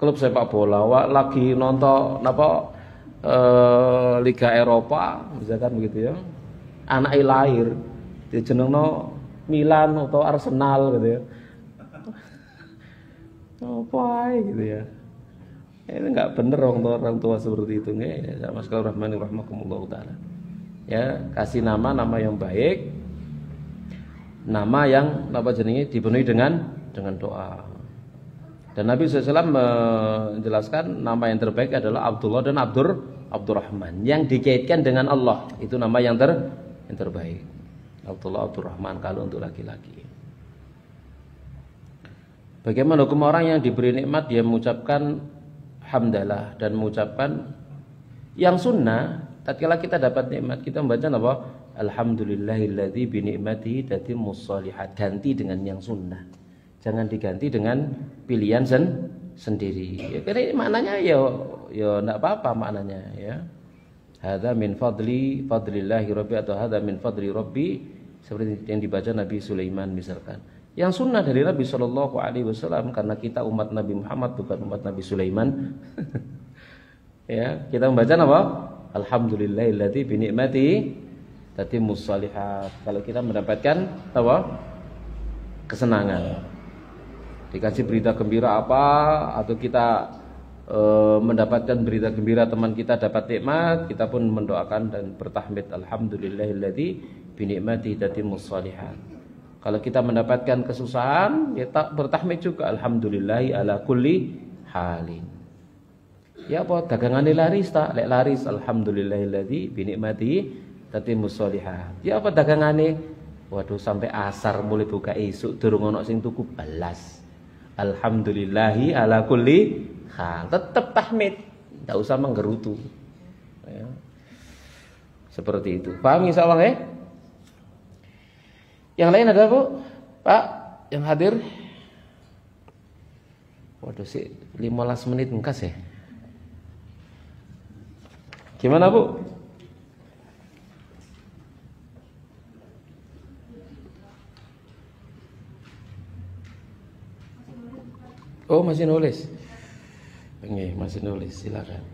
Klub sepak bola lagi nonton napa Liga Eropa misalkan begitu ya. Anake lahir dijenengno Milan atau Arsenal gitu ya. Apa gitu ya. Ini enggak bener orang tua seperti itu nggih. Ya, Mas Rahmanir rahimakumullah taala. Ya, kasih nama yang baik. Nama yang apa jenenge dipenuhi dengan doa. Dan Nabi SAW menjelaskan nama yang terbaik adalah Abdullah dan Abdurrahman yang dikaitkan dengan Allah. Itu nama yang terbaik. Abdullah Abdurrahman kalau untuk laki-laki. Bagaimana hukum orang yang diberi nikmat dia mengucapkan hamdalah dan mengucapkan yang sunnah tatkala kita dapat nikmat kita membaca apa? Alhamdulillahilladzi bi ni'matihi tatimmus shalihat. Ganti dengan yang sunnah. Jangan diganti dengan pilihan sendiri. Ya, karena maknanya ya enggak apa-apa maknanya ya. Hadza min fadlillahi rabbi atau hadza min fadli rabbi seperti yang dibaca Nabi Sulaiman misalkan. Yang sunnah dari Nabi Shallallahu Alaihi Wasallam karena kita umat Nabi Muhammad bukan umat Nabi Sulaiman. Ya, kita membaca apa? Alhamdulillahilladzi bi ni'matihi tatimmus shalihat. Kalau kita mendapatkan apa? Kesenangan. Dikasih berita gembira apa atau kita mendapatkan berita gembira teman kita dapat nikmat, kita pun mendoakan dan bertahmid alhamdulillahilladzi bi ni'matihi tatimmus shalihat. Kalau kita mendapatkan kesusahan, kita bertahmid juga alhamdulillahi ala kulli halin. Ya apa dagangane laris tak? Lek laris alhamdulillahilladzi bi ni'matihi tatimmus shalihat. Ya apa dagangane? Waduh sampai asar mulai buka esuk durung ono sing tuku belas. Alhamdulillahi ala kulli hal. Tetap tahmid, enggak usah menggerutu. Ya. Seperti itu. Paham insyaallah ya? Yang lain ada Bu? Pak yang hadir? Waduh sih 15 menit engkas ya. Gimana Bu? Oh masih nulis. Oke, masih nulis, silakan.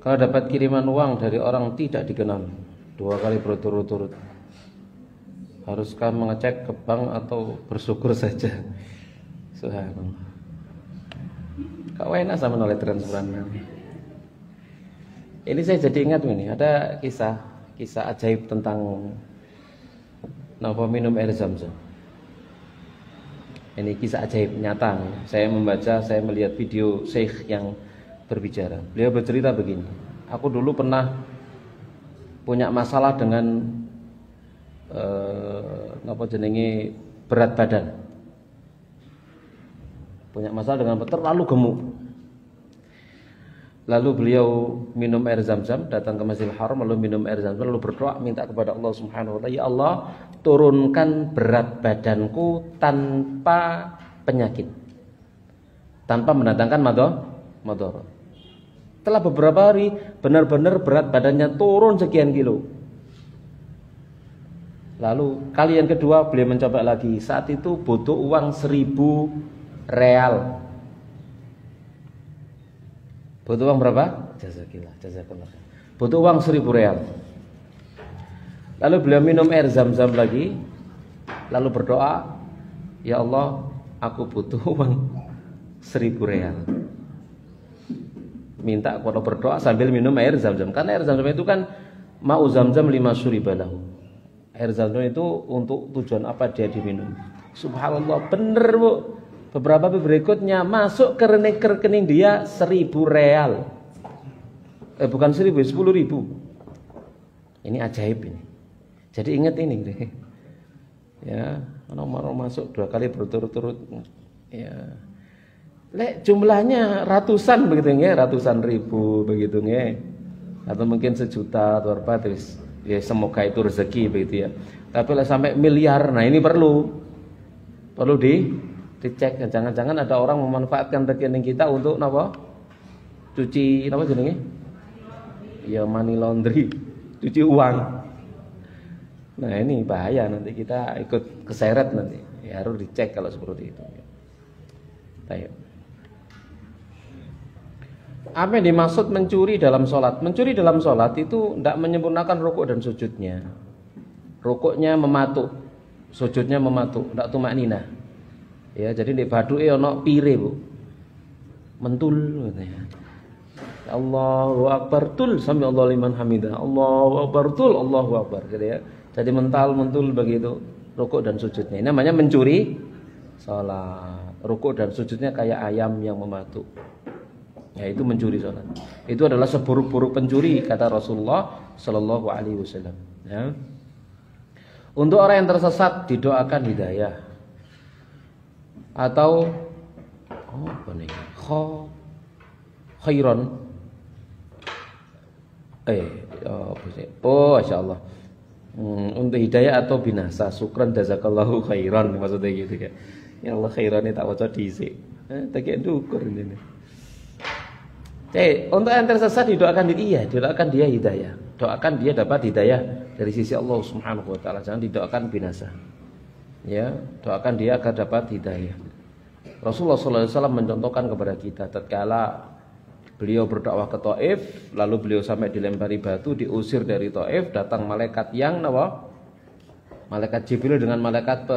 Kalau dapat kiriman uang dari orang tidak dikenal 2 kali berturut-turut, haruskah mengecek ke bank atau bersyukur saja? Subhanallah. Kau enak sama noleh transferan. Ini saya jadi ingat ini ada kisah ajaib tentang napa minum air Zam-Zam. Ini kisah ajaib nyata. Saya membaca, saya melihat video Syekh yang berbicara. Beliau bercerita begini. Aku dulu pernah punya masalah dengan napa jenenge berat badan. Punya masalah dengan terlalu gemuk. Lalu beliau minum air zam-zam, datang ke Masjidil Haram lalu minum air zam-zam, lalu berdoa minta kepada Allah Subhanahu wa taala, ya Allah, turunkan berat badanku tanpa penyakit, tanpa mendatangkan madarat. Setelah beberapa hari benar-benar berat badannya turun sekian kilo. Lalu kali yang kedua beliau mencoba lagi. Saat itu butuh uang 1.000 real. Butuh uang berapa? Jazakallah. Butuh uang 1.000 real. Lalu beliau minum air zam-zam lagi. Lalu berdoa, ya Allah, aku butuh uang 1.000 real. Minta kalau berdoa sambil minum air zam-zam. Karena air zam-zam itu kan ma'u zam-zam 5 syuribalahu. Air zam-zam itu untuk tujuan apa dia diminum. Subhanallah, bener Bu. Beberapa hari berikutnya masuk ke rekening dia 1.000 real. Bukan 1.000, 10.000. Ini ajaib ini. Jadi ingat ini deh. Ya, nomor masuk 2 kali berturut-turut. Ya. Lek jumlahnya ratusan begitu nge, ratusan ribu begitu nge. Atau mungkin 1 juta atau apa terus. Ya semoga itu rezeki begitu ya. Tapi lah sampai miliar, nah ini perlu dicek. Jangan-jangan ada orang memanfaatkan rekening kita untuk apa? Cuci apa jenenge? Ya money laundry, cuci uang. Nah ini bahaya, nanti kita ikut keseret nanti. Ya, harus dicek kalau seperti itu. Baik. Apa yang dimaksud mencuri dalam sholat? Mencuri dalam sholat itu tidak menyempurnakan rukuk dan sujudnya. Rukuknya mematuk, sujudnya mematuk, tidak tumakninah. Ya, jadi di baduke ono pire Bu, mentul. Ya. Allahu Akbar tul, sami Allah liman hamidah. Allahu Akbar tul, Allahu Akbar. Gitu ya. Jadi mentul begitu rukuk dan sujudnya. Ini namanya mencuri sholat. Rukuk dan sujudnya kayak ayam yang mematuk. Ya itu mencuri sholat. Itu adalah seburuk-buruk pencuri kata Rasulullah Sallallahu Alaihi Wasallam. Ya. Untuk orang yang tersesat didoakan hidayah. Atau apa nih? Khairon. Masya Allah. Untuk hidayah atau binasa. Syukran jazakallahu khairan maksudnya gitu ya. Ya Allah khairan ini tak baca dhisik. Tak kira dukur ini. Untuk yang tersesat didoakan didoakan dia hidayah. Doakan dia dapat hidayah dari sisi Allah Subhanahu wa taala. Jangan didoakan binasa. Ya, doakan dia agar dapat hidayah. Rasulullah sallallahu alaihi wasallam mencontohkan kepada kita tatkala beliau berdakwah ke Taif, lalu beliau sampai dilempari batu, diusir dari Taif, datang malaikat yang apa? Malaikat Jibril dengan malaikat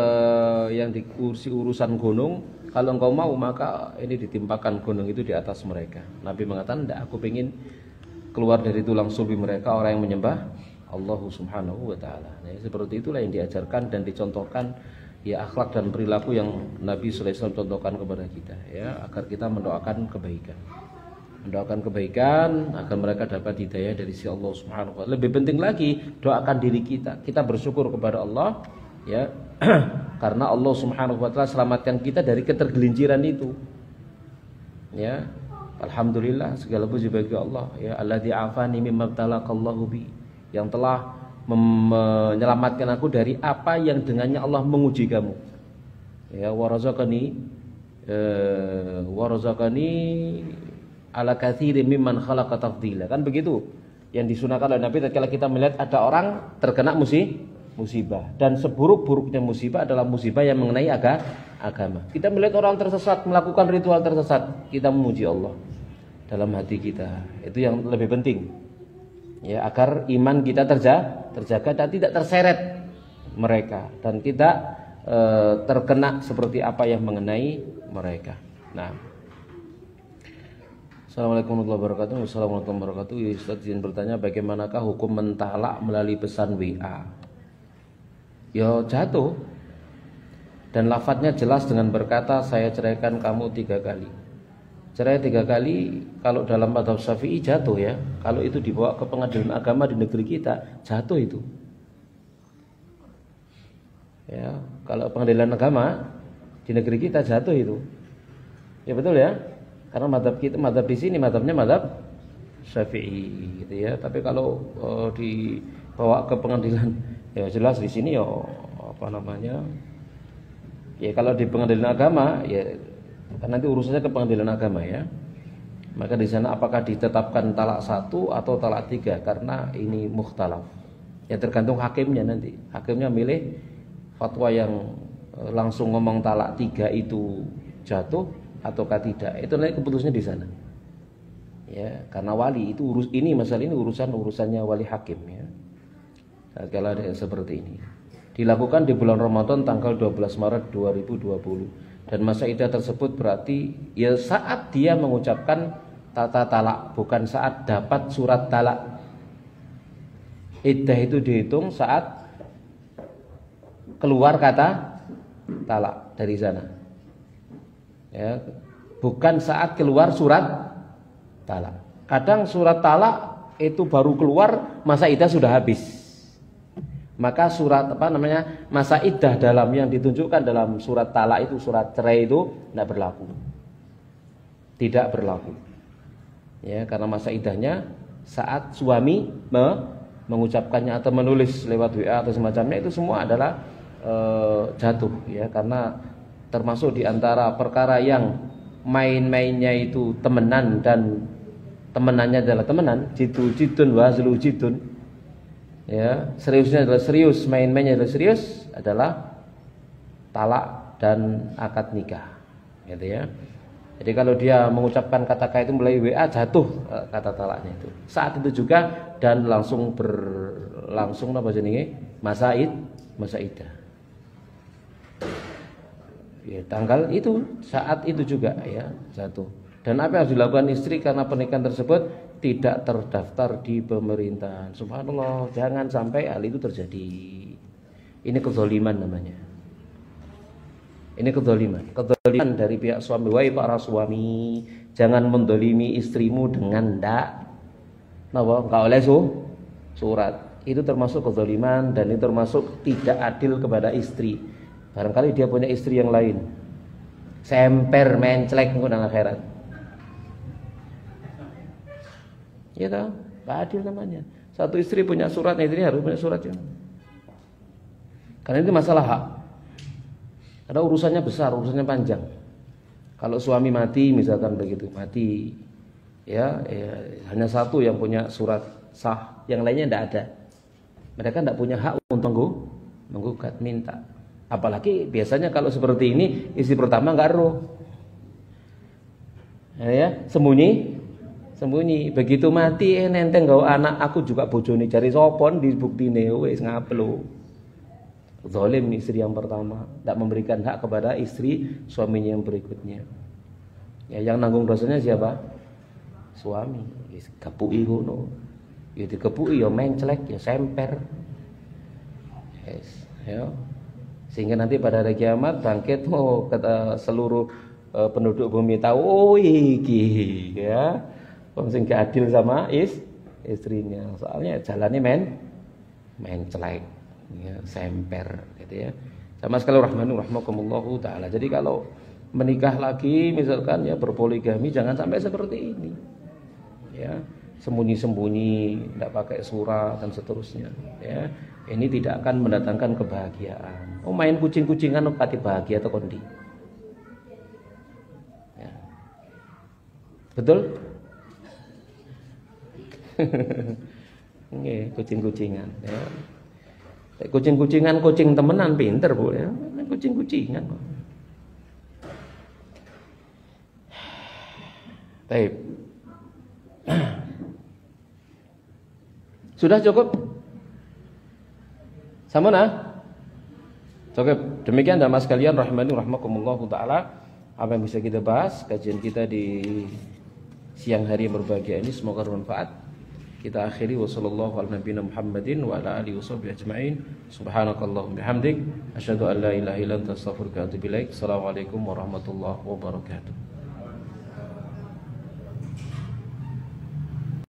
yang diurusi urusan gunung. Kalau engkau mau maka ini ditimpakan gunung itu di atas mereka. Nabi mengatakan, tidak, aku ingin keluar dari tulang sulbi mereka orang yang menyembah Allah Subhanahu wa taala. Nah, seperti itulah yang diajarkan dan dicontohkan ya akhlak dan perilaku yang Nabi sallallahu alaihi wasallam contohkan kepada kita ya, agar kita mendoakan kebaikan. Mendoakan kebaikan agar mereka dapat hidayah dari si Allah Subhanahu wa taala. Lebih penting lagi doakan diri kita. Kita bersyukur kepada Allah ya. Karena Allah Subhanahu wa taala selamatkan kita dari ketergelinciran itu. Ya. Alhamdulillah segala puji bagi Allah ya, alladzi afani mimma btalaqallahu bi, yang telah menyelamatkan aku dari apa yang dengannya Allah menguji kamu. Ya, warazaqani ala katsirin mimman khalaqa tafdila. Kan begitu yang disunahkan oleh Nabi tatkala kita melihat ada orang terkena musibah, dan seburuk-buruknya musibah adalah musibah yang mengenai agama. Kita melihat orang tersesat melakukan ritual tersesat, kita memuji Allah dalam hati kita. Itu yang lebih penting. Ya, agar iman kita terjaga dan tidak terseret mereka dan tidak terkena seperti apa yang mengenai mereka. Nah, Assalamualaikum warahmatullahi wabarakatuh. Assalamualaikum warahmatullahi wabarakatuh. Ustaz izin bertanya, bagaimanakah hukum mentalak melalui pesan WA? Ya jatuh. Dan lafadznya jelas dengan berkata, saya ceraikan kamu 3 kali. Cerai 3 kali kalau dalam mazhab Syafi'i jatuh ya. Kalau itu dibawa ke pengadilan agama di negeri kita, jatuh itu. Ya, kalau pengadilan agama di negeri kita jatuh itu. Ya betul ya. Karena mazhab kita, mazhab di sini mazhabnya mazhab Syafi'i gitu ya. Tapi kalau dibawa ke pengadilan ya jelas di sini ya apa namanya? Ya kalau di pengadilan agama ya kan nanti urusannya ke pengadilan agama ya. Maka di sana apakah ditetapkan talak 1 atau talak 3 karena ini mukhtalaf. Ya tergantung hakimnya nanti. Hakimnya milih fatwa yang langsung ngomong talak 3 itu jatuh ataukah tidak. Itu nanti keputusannya di sana. Ya, karena wali itu masalah ini urusannya wali hakim ya. Kalau ada yang seperti ini. Dilakukan di bulan Ramadan tanggal 12 Maret 2020 dan masa iddah tersebut berarti ya saat dia mengucapkan tata talak, bukan saat dapat surat talak. Iddah itu dihitung saat keluar kata talak dari sana ya, bukan saat keluar surat talak. Kadang surat talak itu baru keluar masa iddah sudah habis. Maka surat masa iddah dalam yang ditunjukkan dalam surat talak itu, surat cerai itu tidak berlaku. Tidak berlaku. Ya, karena masa iddahnya saat suami mengucapkannya atau menulis lewat WA atau semacamnya itu semua adalah jatuh ya, karena termasuk di antara perkara yang main-mainnya itu temenan dan temenannya adalah temenan, jidun wa zlu jidun. Ya, seriusnya adalah serius, main-mainnya adalah serius, adalah talak dan akad nikah, gitu ya. Jadi kalau dia mengucapkan kata itu melalui WA jatuh kata talaknya itu. Saat itu juga dan langsung apa jenenge? Masa iddah. Ya, tanggal itu, saat itu juga ya jatuh. Dan apa yang harus dilakukan istri karena pernikahan tersebut tidak terdaftar di pemerintahan. Subhanallah, jangan sampai hal itu terjadi. Ini kezaliman namanya. Ini kezaliman dari pihak suami. Wahai para suami, jangan mendolimi istrimu dengan enggak oleh surat. Itu termasuk kezaliman dan itu termasuk tidak adil kepada istri. Barangkali dia punya istri yang lain. Semper menclek nang akhirat. Ya tahu, nggak adil namanya. Satu istri punya surat, istri harus punya surat ya. Karena itu masalah hak. Ada urusannya besar, urusannya panjang. Kalau suami mati, misalkan begitu, mati, ya hanya satu yang punya surat sah, yang lainnya tidak ada. Mereka tidak punya hak untuk menggugat, minta. Apalagi biasanya kalau seperti ini, istri pertama nggak roh, ya sembunyi. Begitu mati nenteng gawa anak aku juga bojone cari sopon dibuktine wis ngaplo. Zalim istri yang pertama, tidak memberikan hak kepada istri suaminya yang berikutnya. Ya yang nanggung dosanya siapa? Suami. Wis kepuki ngono. Ya dikepuki ya menclek ya semper. Yes, ya. Sehingga nanti pada hari kiamat bangkit kata seluruh penduduk bumi tahu oh iki ya. Wong sing gak adil sama istrinya. Soalnya jalannya menclek ya, semper gitu ya. Sama sekali rahmakumullahu taala. Jadi kalau menikah lagi misalkan ya berpoligami jangan sampai seperti ini. Ya, sembunyi-sembunyi, tidak pakai surat dan seterusnya ya. Ini tidak akan mendatangkan kebahagiaan. Oh, main kucing-kucingan pati bahagia atau kondi. Ya. Betul? Nggih, kucing-kucingan ya. Kucing-kucingan kucing temenan pinter Bu ya. Kucing-kucingan kok. Baik. Sudah cukup? Samana? Cukup. Demikian dan mas kalian rahimani rahmakumullahu taala apa yang bisa kita bahas kajian kita di siang hari yang berbahagia ini semoga bermanfaat. Kita akhiri wa sallallahu ala nabiyina Muhammadin wa ala alihi washabbihi ajma'in. Subhanakallahumma bihamdik asyhadu an la ilaha illa anta astaghfiruka wa atubu ilaik. Assalamualaikum warahmatullahi wabarakatuh.